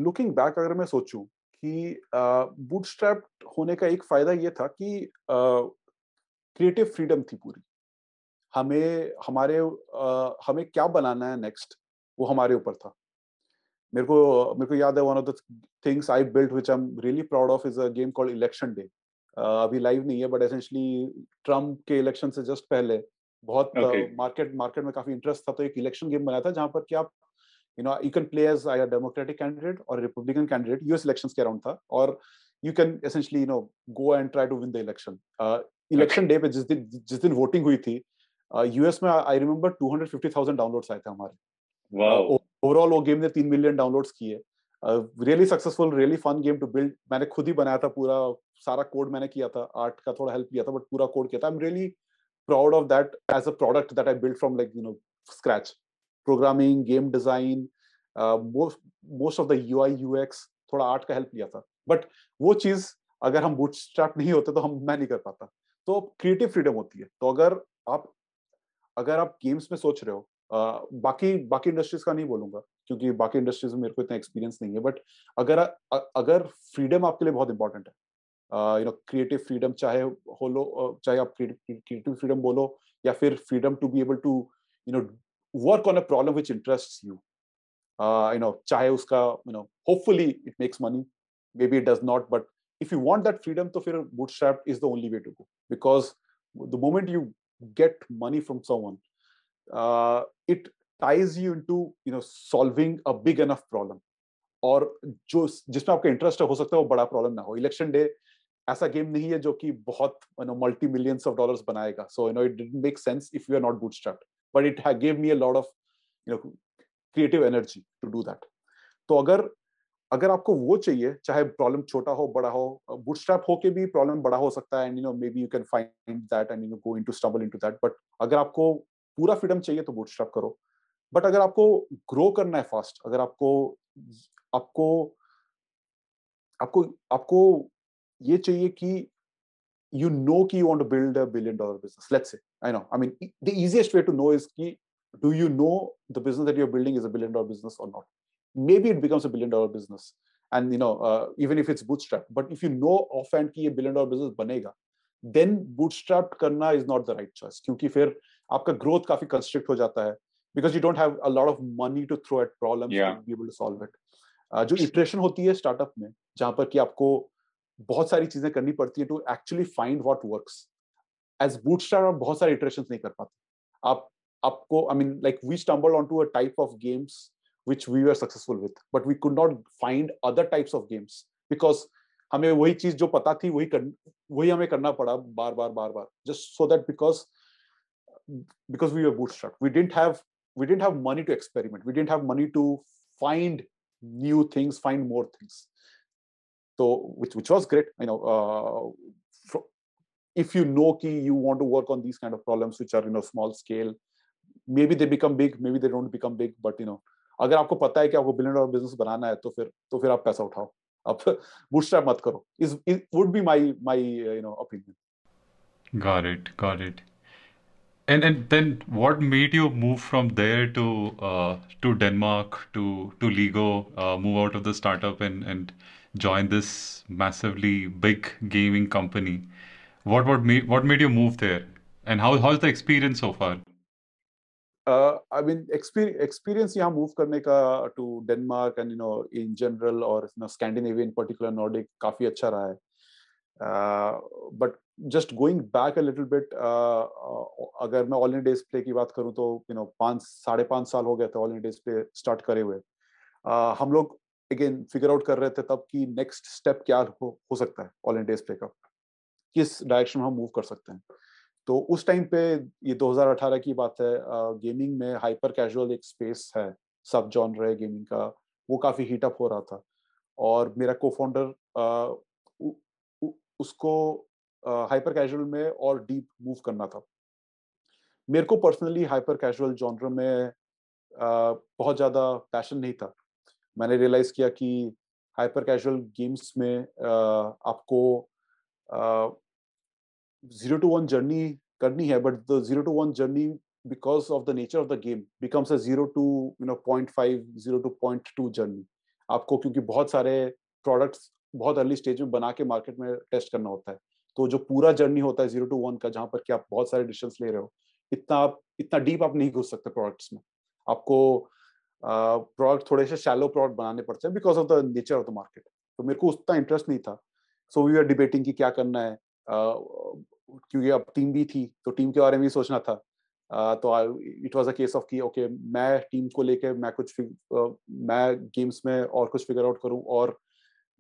looking back अगर मैं सोचूं कि bootstrap होने का एक फायदा ये था कि क्रिएटिव फ्रीडम थी पूरी. हमें क्या बनाना है नेक्स्ट, वो हमारे ऊपर था. मेरे को याद है, one of the things I built which I am really proud of is a game called election day. अभी लाइव नहीं है, बट एसेंशियली ट्रम्प के इलेक्शन से जस्ट पहले बहुत Okay. मार्केट में काफी इंटरेस्ट था. तो एक इलेक्शन गेम बनाया था, जहां पर कि आप you can play as either Democratic candidate or a Republican candidate. US elections के अराउंड था, और you can essentially go and try to win the election. Election day पे जिस दिन वोटिंग हुई थी, US में आई रिमेम्बर 250,000 डाउनलोड्स आए थे हमारे. Wow. ओवरऑल वो गेम ने 3 मिलियन डाउनलोड्स किए. Really successful, really fun game to build. मैंने खुद ही बनाया था, पूरा सारा कोड मैंने किया था. आर्ट का थोड़ा हेल्प किया था, बट पूरा कोड किया था. I am really proud of that as a product that I built from scratch. Programming, game design, most of the UI UX, थोड़ा आर्ट का हेल्प लिया था. बट वो चीज अगर हम बूटस्ट्रैप नहीं होते तो मैं नहीं कर पाता. तो क्रिएटिव फ्रीडम होती है. तो अगर आप गेम्स में सोच रहे हो, बाकी इंडस्ट्रीज का नहीं बोलूंगा, क्योंकि बाकी इंडस्ट्रीज में मेरे को इतना एक्सपीरियंस नहीं है. बट अगर फ्रीडम आपके लिए बहुत इंपॉर्टेंट है, क्रिएटिव फ्रीडम चाहे आप क्रिएटिव फ्रीडम बोलो या फिर freedom to be able to work on a problem which interests you, चाहे उसका hopefully it makes money, maybe it does not, but if you want that freedom तो फिर bootstrap is the only way to go, because the moment you get money from someone, it ties you into solving a big enough problem, और जो जिसमें आपका interest हो सकता है वो बड़ा प्रॉब्लम ना हो. इलेक्शन डे ऐसा गेम नहीं है जो कि बहुत मल्टी मिलियंस ऑफ डॉलर्स बनाएगा. So it didn't make sense if you are not bootstrapped, but it gave me a lot of creative energy to do that. तो अगर अगर आपको वो चाहिए, चाहे प्रॉब्लम छोटा हो बड़ा हो, बूटस्ट्रैप होके भी प्रॉब्लम बड़ा हो सकता है, and may be you can find that and go into stumble into that. But अगर आपको पूरा फ्रीडम चाहिए तो बूटस्ट्रैप करो. बट अगर आपको ग्रो करना है फास्ट, अगर आपको आपको आपको आपको ये चाहिए कि कि you want to build a $1 billion business, let's say, I mean, the easiest way to know is ki, do you know the business that you're building is a $1 billion business or not? Maybe it becomes a $1 billion business, and even if it's bootstrap, but if you know offhand कि ये $1 billion business बनेगा, then bootstrap करना is not the right choice, क्योंकि फिर आपका growth काफी constrict हो जाता है, because you don't have a lot of money to throw at problems to be able to solve it. जो iteration होती है startup में, जहाँ पर कि आपको बहुत सारी चीजें करनी पड़ती है to actually find what works. As bootstrap आप बहुत सारे इटरेशंस नहीं कर पाते. आप आपको I mean like we stumbled onto a type of games which we were successful with, but we could not find other types of games, because हमें वही चीज जो पता थी वही हमें करना पड़ा बार बार, just so that because we were bootstrapped, we didn't have money to experiment, we didn't have money to find new things, find more things. So which was great, if you know ki you want to work on these kind of problems which are small scale, maybe they become big, maybe they don't become big, but अगर आपको पता है कि आपको $1 billion business बनाना है तो फिर आप पैसा उठाओ, आप बूटस्ट्रैप मत करो. is would be my opinion. Got it. And then what made you move from there to Denmark to Lego, move out of the startup and join this massively big gaming company? What made you move there, and how's the experience so far? I mean, experience यहाँ move करने का to Denmark and in general or Scandinavia in particular, Nordic, काफी अच्छा रहा है. But just going back a little bit, अगर मैं all India days play की बात करूं तो 5.5 साल हो गए थे all India days play start करे हुए. हम लोग अगेन फिगर आउट कर रहे थे तब कि नेक्स्ट स्टेप क्या हो सकता है ऑल इंडिया डेज प्ले का, किस डायरेक्शन में हम मूव कर सकते हैं. तो उस टाइम पे ये 2018 की बात है, गेमिंग में हाइपर कैजुअल एक स्पेस है, सब जॉनर है गेमिंग का, वो काफी हीट अप हो रहा था. और मेरा को फाउंडर उसको हाइपर कैजुअल में और डीप मूव करना था. मेरे को पर्सनली हाइपर कैजुअल जॉनर में बहुत ज्यादा पैशन नहीं था. मैंने रियलाइज किया कि हाइपर कैजुअल गेम्स में आपको 0 to 1 जर्नी करनी है, but the 0 to 1 journey because of the nature of the game becomes a 0 to 0.5 0 to 0.2 journey. आपको क्योंकि बहुत सारे प्रोडक्ट्स बहुत अर्ली स्टेज में बना के मार्केट में टेस्ट करना होता है, तो जो पूरा जर्नी होता है 0 to 1 का, जहां पर कि आप बहुत सारे डिसीजंस ले रहे हो, इतना डीप आप नहीं घुस सकते प्रोडक्ट्स में. आपको प्रोडक्ट थोड़े से शैलो प्रोडक्ट बनाने पड़ते हैं because of the nature of the market. तो मेरे को उतना इंटरेस्ट नहीं था. सो वी आर डिबेटिंग कि क्या करना है, क्योंकि अब टीम भी थी तो टीम के बारे में भी सोचना था. तो it was a case of कि ओके, मैं टीम को लेके मैं गेम्स में और कुछ फिगर आउट करूं, और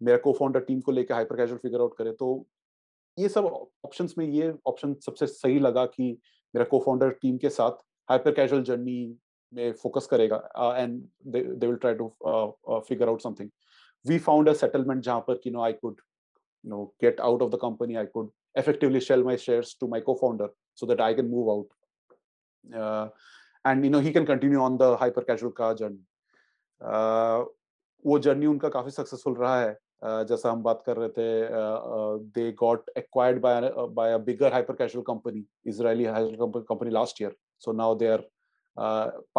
मेरा को फाउंडर टीम को लेके हाइपर कैजुअल फिगर आउट करे. तो ये सब ऑप्शंस में ये ऑप्शन सबसे सही लगा कि मेरा को फाउंडर टीम के साथ हाइपर कैजुअल जर्नी में फोकस करेगा, and they will try to figure out something. We found a settlement जहां पर कि I could get out of the company, I could effectively sell my shares to my co-founder so that I can move out, and he can continue on the hyper casual का journey. वो journey उनका काफी successful रहा है. जैसा हम बात कर रहे थे, they got acquired by a bigger hyper casual company, Israeli hyper company last year. So now they are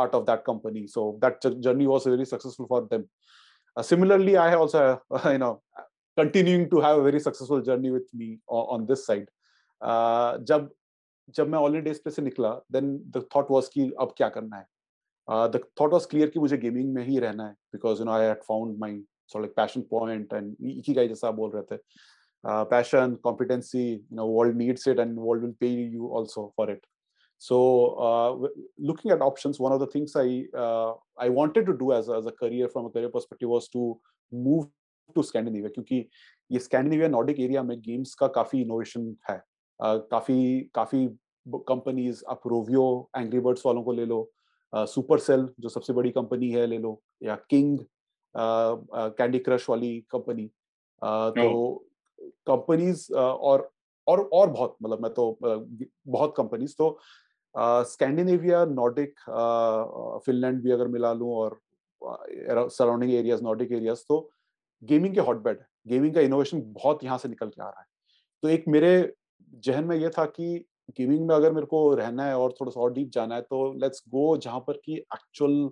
part of that company. So that journey was very successful for them. Similarly, I also continuing to have a very successful journey with me on this side. जब मैं online days पे से निकला, then the thought was कि अब क्या करना है. The thought was clear कि मुझे गेमिंग में ही रहना है, because you know I had found my sort of like passion point and ikigai जैसा आप बोल रहे थे. Passion, competency, you know, world needs it and world will pay you also for it. So looking at options, one of the things I wanted to do as a career, from a career perspective, was to move to Scandinavia, क्योंकि ये Scandinavia Nordic area में games का काफी innovation है. काफी companies, आप Rovio angry birds वालों को ले लो, सुपरसेल जो सबसे बड़ी कंपनी है ले लो, या किंग कैंडी क्रश वाली कंपनी. तो कंपनीज और बहुत, मतलब मैं तो बहुत कंपनीज. तो स्कैंडिनेविया, नॉर्डिक, फिनलैंड भी अगर मिला लूं, और सराउंडिंग एरियाज, नॉर्डिक एरियाज, तो गेमिंग के हॉटबेड है. गेमिंग का इनोवेशन बहुत यहाँ से निकल के आ रहा है. तो एक मेरे जहन में ये था कि गेमिंग में अगर मेरे को रहना है और थोड़ा सा और डीप जाना है, तो लेट्स गो जहां पर कि एक्चुअल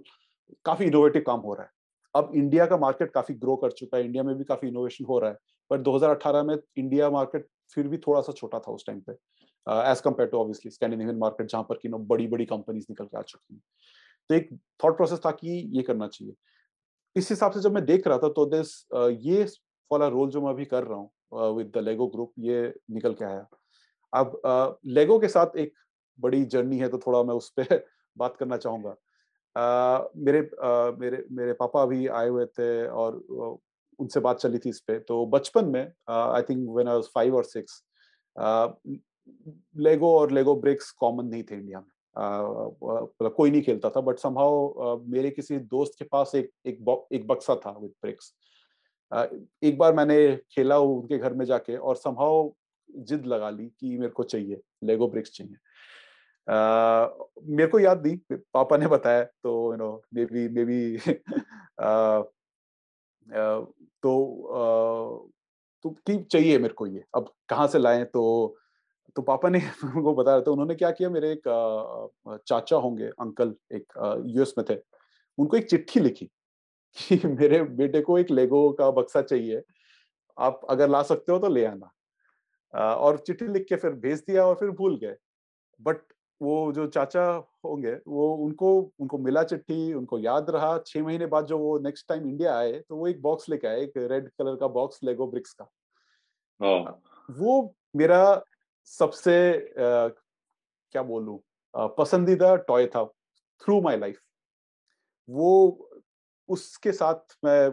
काफी इनोवेटिव काम हो रहा है. अब इंडिया का मार्केट काफी ग्रो कर चुका है, इंडिया में भी काफी इनोवेशन हो रहा है, पर 2018 में इंडिया मार्केट फिर भी थोड़ा सा छोटा था उस टाइम पे, as compare to obviously Scandinavian market, जहां पर कि बड़ी बड़ी कंपनीज निकल के आ चुकी हैं. तो एक थॉट प्रोसेस था कि ये करना चाहिए. इस हिसाब से जब मैं देख रहा था, तो दिस ये वाला रोल जो मैं अभी कर रहा हूँ विद द लेगो ग्रुप, ये निकल के आया. अब लेगो के साथ एक बड़ी जर्नी है, तो थोड़ा मैं उस पर बात करना चाहूंगा. मेरे पापा अभी आए हुए थे, और उनसे बात चली थी इस पे. तो बचपन में, आई think when I was 5 or 6, लेगो और लेगो ब्रिक्स कॉमन नहीं थे इंडिया में. मतलब कोई नहीं खेलता था, बट समहाउ मेरे किसी दोस्त के पास एक बक्सा था विद ब्रिक्स. एक बार मैंने खेला उनके घर में जाके, और समहाउ जिद लगा ली कि मेरे को चाहिए, लेगो ब्रिक्स चाहिए. मेरे को याद नहीं, पापा ने बताया, तो यू नो मे बी तो कि चाहिए मेरे को ये, अब कहाँ से लाएं. तो पापा ने उनको बताया. तो उन्होंने क्या किया, मेरे एक चाचा होंगे, अंकल, एक यूएस में थे, उनको एक चिट्ठी लिखी कि मेरे बेटे को एक लेगो का बक्सा चाहिए, आप अगर ला सकते हो तो ले आना. और चिट्ठी लिख के फिर भेज दिया, और फिर भूल गए. बट वो जो चाचा होंगे, वो उनको उनको मिला चिट्ठी, उनको याद रहा. 6 महीने बाद जो वो नेक्स्ट टाइम इंडिया आए, तो वो एक बॉक्स लेके आए, एक रेड कलर का बॉक्स लेगो ब्रिक्स का. वो मेरा सबसे क्या बोलूं, पसंदीदा टॉय था थ्रू माय लाइफ. वो उसके साथ मैं,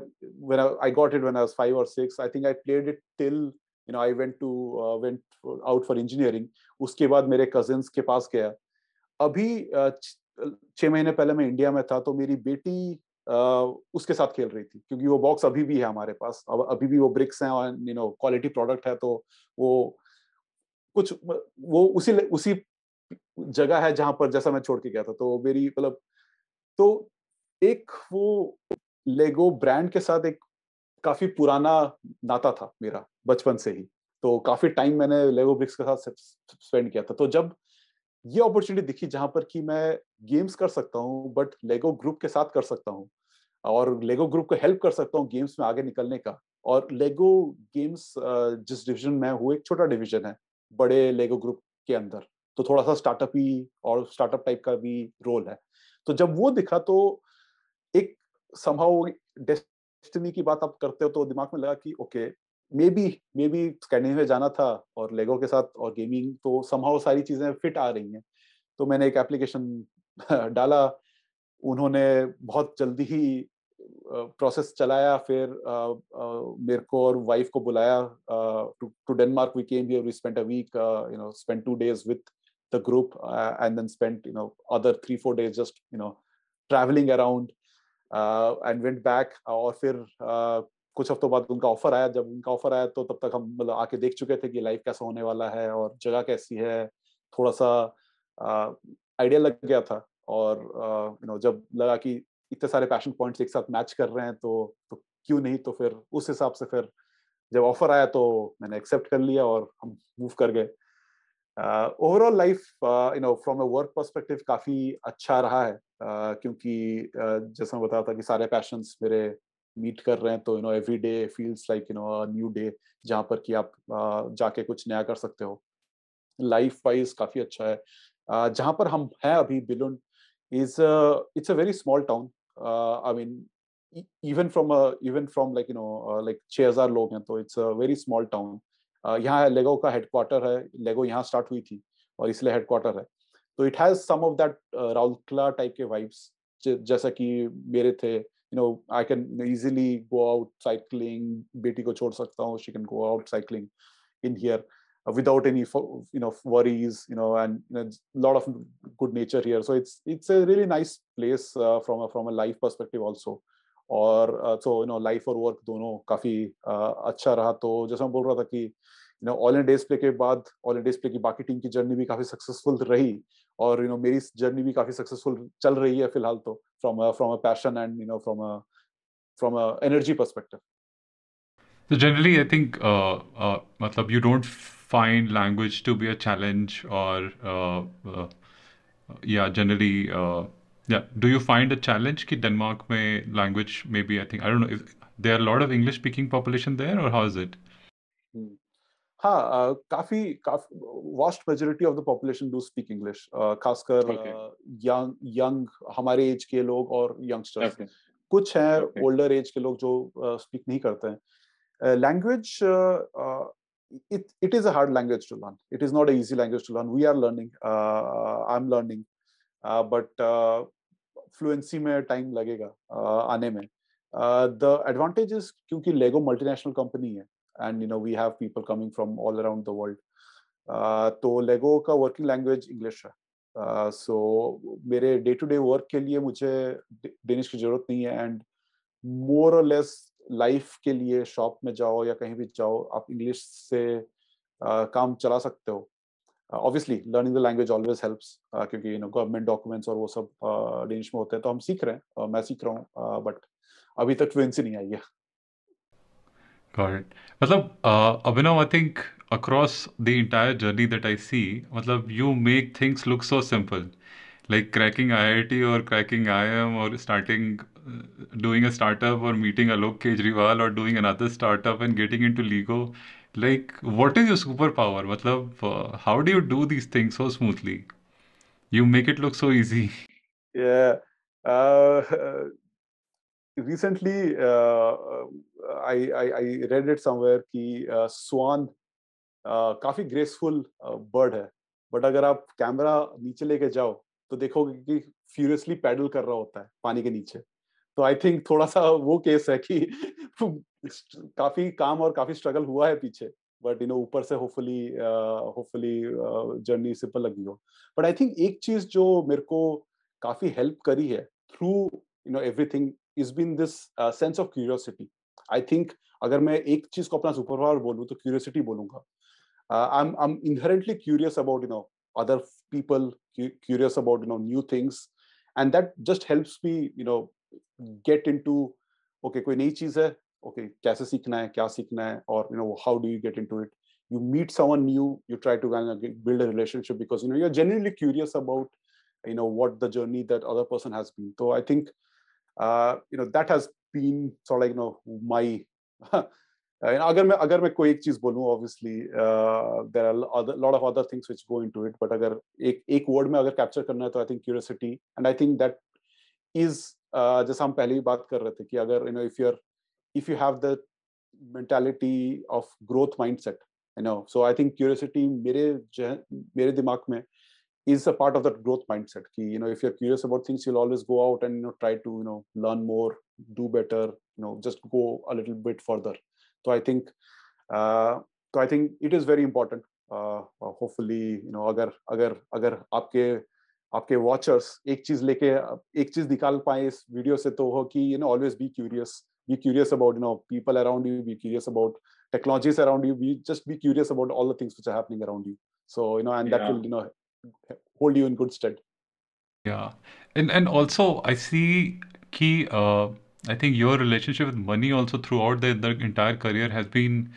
when I got it when I was 5 or 6, I think I played it till you know I went out for engineering. उसके बाद मेरे कजिन्स के पास गया. अभी 6 महीने पहले मैं इंडिया में था, तो मेरी बेटी उसके साथ खेल रही थी, क्योंकि वो बॉक्स अभी भी है हमारे पास. अब अभी भी वो ब्रिक्स हैं, और यू नो क्वालिटी प्रोडक्ट है. तो वो कुछ वो उसी जगह है जहां पर जैसा मैं छोड़ के गया था. तो मेरी मतलब, तो एक वो लेगो ब्रांड के साथ एक काफी पुराना नाता था मेरा बचपन से ही. तो काफी टाइम मैंने लेगो ब्रिक्स के साथ स्पेंड किया था. तो जब ये अपॉर्चुनिटी दिखी जहां पर कि मैं गेम्स कर सकता हूँ, बट लेगो ग्रुप के साथ कर सकता हूँ, और लेगो ग्रुप को हेल्प कर सकता हूँ गेम्स में आगे निकलने का. और लेगो गेम्स जिस डिवीजन में वो एक छोटा डिवीजन है बड़े लेगो ग्रुप के अंदर, तो थोड़ा सा स्टार्टअप ही और स्टार्टअप टाइप का भी रोल है. तो जब वो दिखा, तो एक समहाउ डेस्टिनी की बात आप करते हो, तो दिमाग में लगा कि ओके, मे बी स्कैंडिनेविया जाना था, और लेगो के साथ और गेमिंग, तो समहाउ सारी चीजें फिट आ रही हैं. तो मैंने एक एप्लीकेशन डाला. उन्होंने बहुत जल्दी ही प्रोसेस चलाया. फिर मेरे को और वाइफ को बुलाया to Denmark. We came here, we spent a week, you know spent 2 days with the group, and then spent other 3-4 days just travelling around, and went back. और फिर कुछ हफ्तों बाद उनका ऑफर आया. जब उनका ऑफर आया, तो तब तक हम मतलब आके देख चुके थे कि लाइफ कैसा होने वाला है और जगह कैसी है. थोड़ा सा आइडिया लग गया था. और जब लगा कि इतने सारे पैशन पॉइंट्स एक साथ मैच कर रहे हैं, तो क्यों नहीं. तो फिर उस हिसाब से फिर जब ऑफर आया, तो मैंने एक्सेप्ट कर लिया, और हम मूव कर गए. Overall life from a work perspective काफी अच्छा रहा है, क्योंकि जैसा मैं बताया था कि सारे पैशंस मेरे मीट कर रहे हैं तो every day feels like new day, जहाँ पर कि आप जाके कुछ नया कर सकते हो। लाइफ वाइज काफी अच्छा है। जहाँ पर हम हैं अभी, Billund is it's a very small town. I mean even from like like 6,000 लोग हैं, तो it's a very small town. यहाँ लेगो का हेडक्वार्टर है, लेगो यहाँ स्टार्ट हुई थी और इसलिए हेडक्वार्टर है। तो it has some of that Rourkela type के वाइब्स, जैसा कि मेरे थे। I can easily go out cycling, बेटी को छोड़ सकता हूँ, she can go out cycling in here without any worries, and lot of good nature here. So it's a really nice place from a life perspective also. और so life और work दोनों काफी अच्छा रहा। तो जैसा मैं बोल रहा था कि ऑल इंडिया डिस्प्ले के बाद ऑल इंडिया डिस्प्ले की बाकी टीम की जर्नी भी काफी सक्सेसफुल रही, और मेरी जर्नी भी काफी सक्सेसफुल चल रही है फिलहाल, तो from a passion and from a energy perspective. So generally, I think matlab you don't find language to be a challenge or yeah, generally yeah. Do you find a challenge कि Denmark में language maybe I think I don't know if there are a lot of English speaking population there or how is it? हाँ, काफी काफी vast majority of the population do speak English, खासकर Okay. Young young हमारे as के लोग और youngsters. Okay. कुछ हैं Okay. ओल्डर एज के लोग जो स्पीक नहीं करते हैं। Language, it is a hard language to learn. It is not an easy language to learn. We are learning. I'm learning, but fluency में टाइम लगेगा आने में। द एडवांटेज इज क्योंकि लेगो मल्टीनेशनल कंपनी है, and we have people coming from all around the world. तो Lego का working language English है। सो मेरे डे टू डे वर्क के लिए मुझे डेनिश की जरूरत नहीं है, एंड मोर और लेस लाइफ के लिए शॉप में जाओ या कहीं भी जाओ, आप इंग्लिश से काम चला सकते हो। Obviously learning the language always helps, क्योंकि गवर्नमेंट डॉक्यूमेंट्स और वो सब डेनिश में होते हैं, तो हम सीख रहे हैं, मैं सीख रहा हूँ, बट अभी तक फ्लुएंसी नहीं आई है। Got it. Matlab, Abhinav, I think across the entire journey that I see, matlab, you make things look so simple. Like cracking IIT or cracking IIM or starting doing a startup or meeting Alok Kejriwal or doing another startup and getting into Lego. Like, what is your superpower? Matlab, how do you do these things so smoothly? You make it look so easy. Yeah. uh, Recently, I read it somewhere कि स्वान काफी graceful bird है, but अगर आप camera नीचे लेके जाओ तो देखोगे कि फ्यूरियसली पैडल कर रहा होता है पानी के नीचे। तो आई थिंक थोड़ा सा वो केस है कि काफी काम और काफी स्ट्रगल हुआ है पीछे, बट ऊपर से होपफुली होपफुली जर्नी सिंपल लगी हो। बट आई थिंक एक चीज जो मेरे को काफी हेल्प करी है through everything is been this sense of curiosity. I think अगर मैं एक चीज को अपना सुपर पावर बोलूँ तो क्यूरियोसिटी बोलूंगा। I'm inherently curious about other people, curious about new things, and that just helps me get into okay, कोई नई चीज है, okay, कैसे सीखना है, क्या सीखना है, और how do you get into it? You meet someone new, you try to kind of build a relationship because you're genuinely curious about what the journey that other person has been. So I think that has been sort of like my अगर मैं कोई एक चीज बोलूं, obviously there are lot of other things which go into it, but अगर एक word में अगर कैप्चर करना है तो I think curiosity, and I think that is जैसा हम पहले ही बात कर रहे थे कि अगर if you have the mentality of growth mindset, so I think curiosity मेरे दिमाग में is a part of that growth mindset ki if you're curious about things, you'll always go out and try to learn more, do better, just go a little bit further. So I think it is very important. Hopefully अगर अगर अगर आपके watchers एक चीज निकाल पाए इस video से, तो हो कि always be curious about people around you, be curious about technologies around you, just be curious about all the things which are happening around you. So and that will hold you in good stead. Yeah, and also I see key. I think your relationship with money also throughout the entire career has been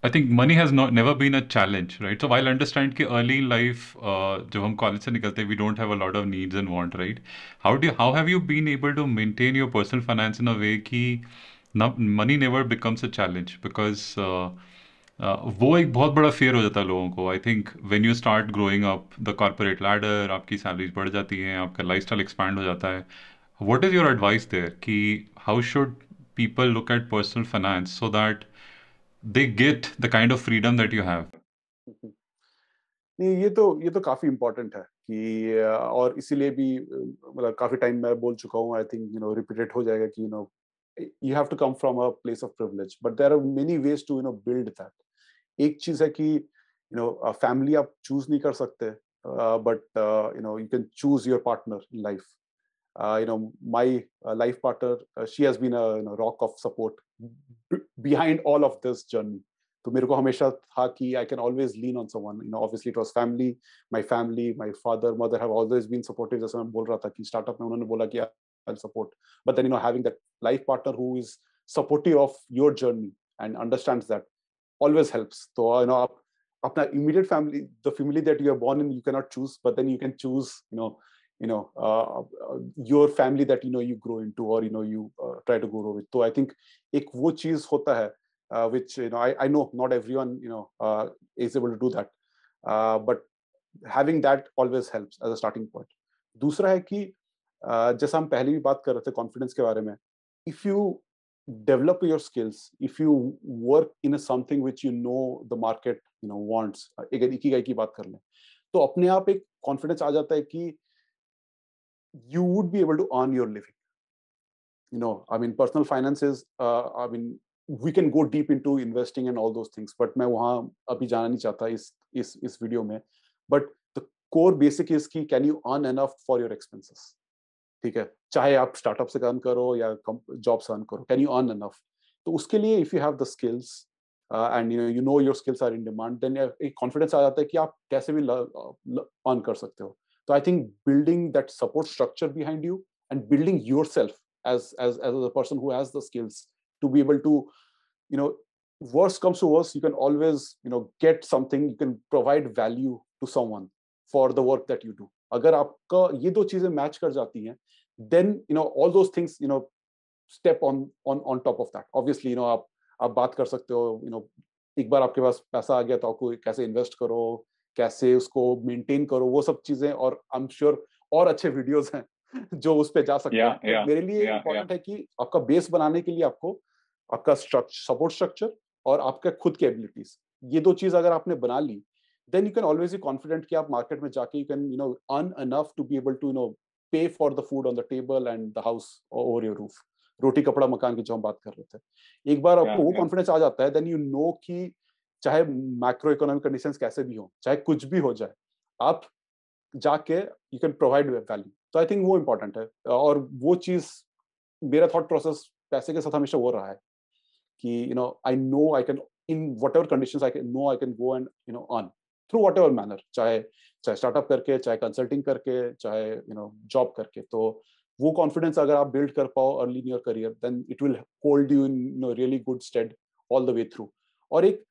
I think money has not never been a challenge, right? So while understand कि early in life जब हम college से निकलते हैं, we don't have a lot of needs and want, right? How have you been able to maintain your personal finance in a way कि money never becomes a challenge? Because वो एक बहुत बड़ा fear हो जाता है लोगों को. I think when you start growing up the corporate ladder, आपकी salaries बढ़ जाती हैं, आपका lifestyle expand हो जाता है. What is your advice there? कि how should people look at personal finance so that they get the kind of freedom that you have? नहीं, ये तो काफी इम्पोर्टेंट है कि और इसीलिए भी मतलब काफी टाइम मैं बोल चुका हूँ. आई थिंक रिपीटेड हो जाएगा कि you have to come from a place of privilege, but there are many ways to build that. एक चीज है कि फैमिली आप चूज नहीं कर सकते, but you can choose your partner in life. My life partner, she has been a rock of support behind all of this journey. तो मेरे को हमेशा था कि I can always lean on someone. Obviously it was family, my father, mother have always been supportive. जैसे मैं बोल रहा था कि स्टार्टअप में उन्होंने बोला कि I'll support. But then having that life partner who is supportive of your journey and understands that always helps. So आप अपना immediate family, the family that you are born in, you cannot choose, but then you can choose your family that you grow into, or you try to grow with. So I think एक वो चीज होता है which I know not everyone is able to do that, but having that always helps as a starting point. दूसरा है कि जैसा हम पहले भी बात कर रहे थे कॉन्फिडेंस के बारे में, if you develop your skills, if you work in a something which the market wants, अगर इकिगाई की बात कर लें, तो अपने आप एक कॉन्फिडेंस आ जाता है कि you would be able to earn your living. I mean, personal finance is, I mean, we can go deep into investing and all those things, but मैं वहाँ अभी जाना नहीं चाहता इस वीडियो में. But the core basic is कि can you earn enough for your expenses? ठीक है, चाहे आप स्टार्टअप से अर्न करो या जॉब से अर्न करो, कैन यू अर्न एनफ? तो उसके लिए if you have the skills and your skills are in demand, then एक कॉन्फिडेंस आ जाता है कि आप कैसे भी अर्न कर सकते हो. तो I think building that support structure behind you and building yourself as a person who has the skills to be able to, worst comes to worst, you can always get something, you can provide value to someone for the work that you do. अगर आपका ये दो चीजें match कर जाती हैं, then all those things step on top of that. Obviously आप बात कर सकते हो, एक बार आपके पास पैसा आ गया तो आपको कैसे इन्वेस्ट करो, कैसे उसको मेंटेन करो, वो सब चीजें, और आई एम श्योर और अच्छे वीडियोस हैं जो उस पे जा सकते हैं. yeah, मेरे लिए इम्पोर्टेंट है कि आपका बेस बनाने के लिए आपको आपका सपोर्ट स्ट्रक्चर और आपका खुद के एबिलिटीज, ये दो चीज अगर आपने बना ली, then you can always be confident कि आप मार्केट में जाके you can earn enough to be able to pay for the food on the table and the house over your roof. रोटी कपड़ा मकान की जो हम बात कर रहे थे, एक बार आपको वो कॉन्फिडेंस आ जाता है, then you know कि चाहे मैक्रो इकोनॉमिक कंडीशंस कैसे भी हो, चाहे कुछ भी हो जाए, आप जाके यू कैन प्रोवाइड वैल्यू. तो आई थिंक वो इम्पोर्टेंट है, और वो चीज मेरा थॉट प्रोसेस पैसे के साथ हमेशा वो रहा है कि I know I can in what ever condition I can go and earn through what ever manner, चाहे स्टार्टअप करके, चाहे कंसल्टिंग करके, चाहे जॉब करके. तो वो कॉन्फिडेंस अगर आप बिल्ड कर पाओ early in your career, then it will hold you in really good stead all the way through. और एक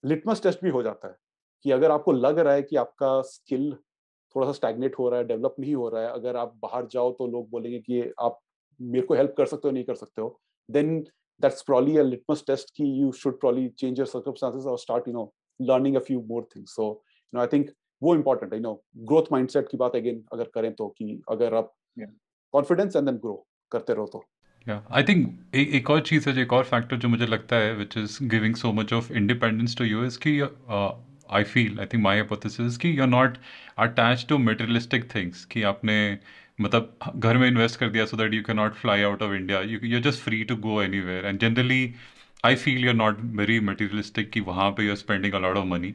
लिटमस टेस्ट भी हो जाता है कि अगर आपको लग रहा है कि आपका स्किल थोड़ा सा स्टैग्नेट हो रहा है, डेवलप नहीं हो रहा है, अगर आप बाहर जाओ तो लोग बोलेंगे कि आप मेरे को हेल्प कर सकते हो, नहीं कर सकते हो, then that's probably a litmus test कि you should probably change your circumstances और start learning a few more things. So I think वो इम्पोर्टेंट है, ग्रोथ माइंडसेट की बात अगेन अगर करें तो, कि अगर आप कॉन्फिडेंस एंड देन ग्रो करते रहो तो. आई थिंक एक और चीज़ है, एक और फैक्टर जो मुझे लगता है which is giving so much of independence to you is कि आई थिंक माई हाइपोथेसिस कि you are not attach to materialistic things, कि आपने मतलब घर में इन्वेस्ट कर दिया so that you can not fly out of India, you are just free to go anywhere. And generally I feel you are not very materialistic कि वहाँ पे you are spending a lot of money.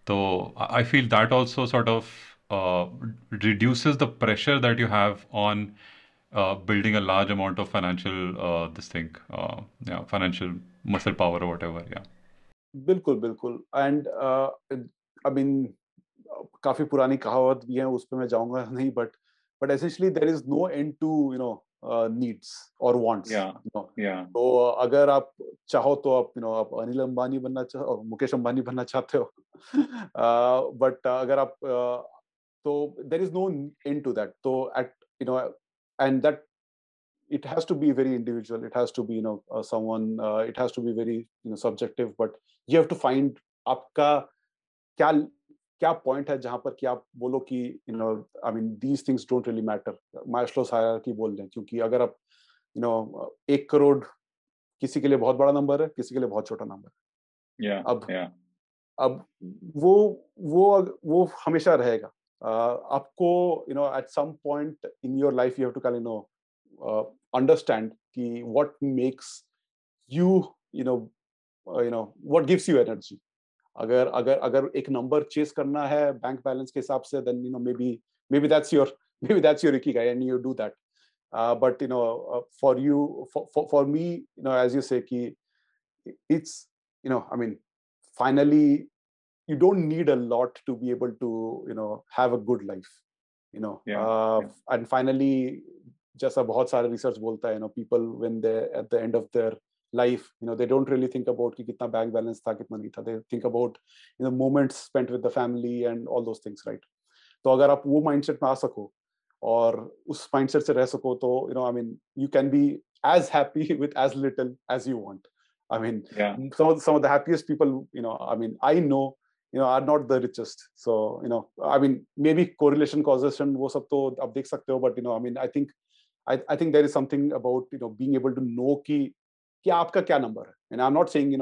तो I feel that also sort of reduces the pressure that you have on building a large amount of financial muscle power or whatever. Yeah. बिल्कुल. And I mean काफी पुरानी कहावत भी है, उस पर मैं जाऊंगा नहीं, but essentially there is no end to needs or wants. Yeah. Yeah. तो अगर आप चाहो तो आप अनिल अंबानी बनना चाहो, मुकेश अंबानी बनना चाहते हो, बट अगर आप तो there is no end to that. तो at and that it has to be very individual. It has to be someone. It has to be very subjective. But you have to find आपका क्या क्या point है जहां पर कि आप बोलो कि I mean these things don't really matter. मास्लोस hierarchy बोल रहे हैं, क्योंकि अगर आप 1 करोड़ किसी के लिए बहुत बड़ा नंबर है, किसी के लिए बहुत छोटा नंबर है. अब वो हमेशा रहेगा. आपको at some point in your life you have to understand कि what makes you what gives you energy. अगर एक नंबर चेस करना है बैंक बैलेंस के हिसाब से, then maybe that's your ikigai and you do that. But for you, for me, as you say कि it's I mean finally you don't need a lot to be able to have a good life. And finally, जैसा बहुत सारे research बोलता है, people when they at the end of their life, they don't really think about कि कितना bank balance था, कितना नहीं था. They think about moments spent with the family and all those things, right? तो अगर आप वो माइंडसेट में आ सको और उस माइंडसेट से रह सको, तो I mean you can be as happy with as little as you want. I mean some of the happiest people I mean I know are not the richest. So I mean maybe correlation causation वो सब तो आप देख सकते हो, but I mean I think there is something about being able to know कि आपका क्या नंबर है. And I'm not saying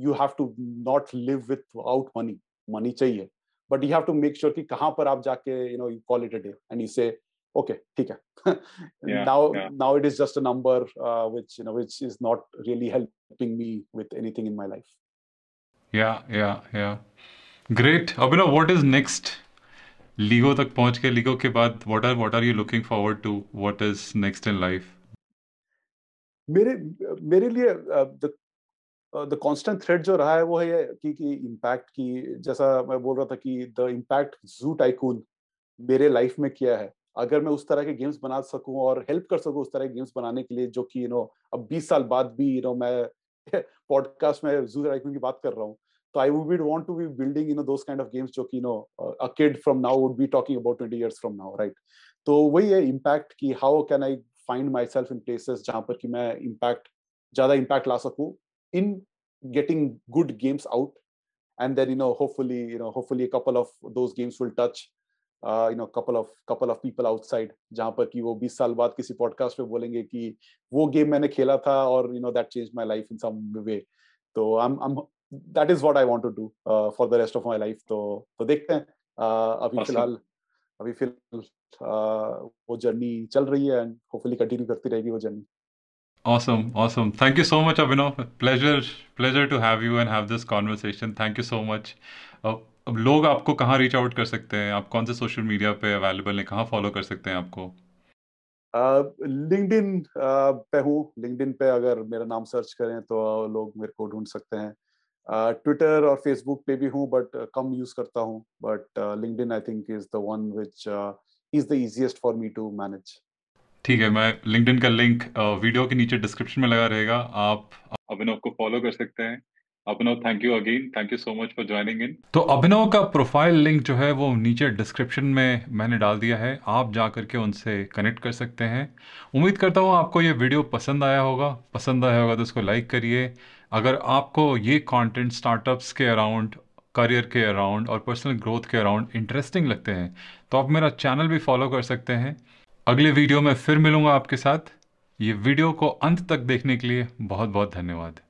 you have to not live without money. Money चाहिए, but you have to make sure कि कहाँ पर आप जाके you call it a day and you say okay ठीक है. Now it is just a number which is not really helping me with anything in my life. Yeah. Great. Abhinav, what is next? LIGO तक पहुंच के, LIGO के बाद what are you looking forward to? What is next in life? मेरे लिए the constant thread जो रहा है वो है कि इम्पैक्ट की, जैसा मैं बोल रहा था कि द इम्पैक्ट ज़ू टाइकून मेरे लाइफ में किया है. अगर मैं उस तरह के गेम्स बना सकूं और हेल्प कर सकूं उस तरह के गेम्स बनाने के लिए, जो कि अब 20 साल बाद भी मैं पॉडकास्ट में ज़ू टाइकून की बात कर रहा हूं, तो I would want to be building those kind of games जो कि a kid from now would be talking about 20 years from now, right? तो वही है इम्पैक्ट कि how can I find myself in places जहां पर कि मैं ज्यादा इम्पैक्ट ला सकूं in getting good games out, and then hopefully a couple of those games will touch couple of people outside, जहां पर कि वो 20 साल बाद किसी पॉडकास्ट पे बोलेंगे कि वो गेम मैंने खेला था और that changed my life in some way. तो I'm that is what I want to do for the rest of my life. तो देखते हैं. अभी फिलहाल वो जर्नी चल रही है and hopefully कंटिन्यू करती रहेगी वो journey. Awesome. Thank you so much, Abhinav. Pleasure to have you and have this conversation. Thank you so much. अब लोग आपको कहाँ रीच आउट कर सकते हैं? आप कौन से सोशल मीडिया पे अवेलेबल हैं? कहाँ फॉलो कर सकते हैं आपको? लिंक्डइन पे हूँ. लिंक्डइन पे अगर मेरा नाम सर्च करें तो लोग मेरे को ढूंढ सकते हैं. ट्विटर और फेसबुक पे भी हूँ, बट कम यूज करता हूँ. But LinkedIn I think is the one which is the easiest for me to manage. ठीक है, मैं लिंक्डइन का लिंक वीडियो के नीचे डिस्क्रिप्शन में लगा रहेगा. आप अभिनव को फॉलो कर सकते हैं. Abhinav, thank you again. Thank you so much for joining in. तो अभिनव का प्रोफाइल लिंक जो है वो नीचे डिस्क्रिप्शन में मैंने डाल दिया है. आप जा करके उनसे कनेक्ट कर सकते हैं. उम्मीद करता हूँ आपको ये वीडियो पसंद आया होगा तो इसको लाइक करिए. अगर आपको ये कंटेंट स्टार्टअप्स के अराउंड, करियर के अराउंड और पर्सनल ग्रोथ के अराउंड इंटरेस्टिंग लगते हैं तो आप मेरा चैनल भी फॉलो कर सकते हैं. अगले वीडियो में फिर मिलूंगा आपके साथ. ये वीडियो को अंत तक देखने के लिए बहुत बहुत धन्यवाद.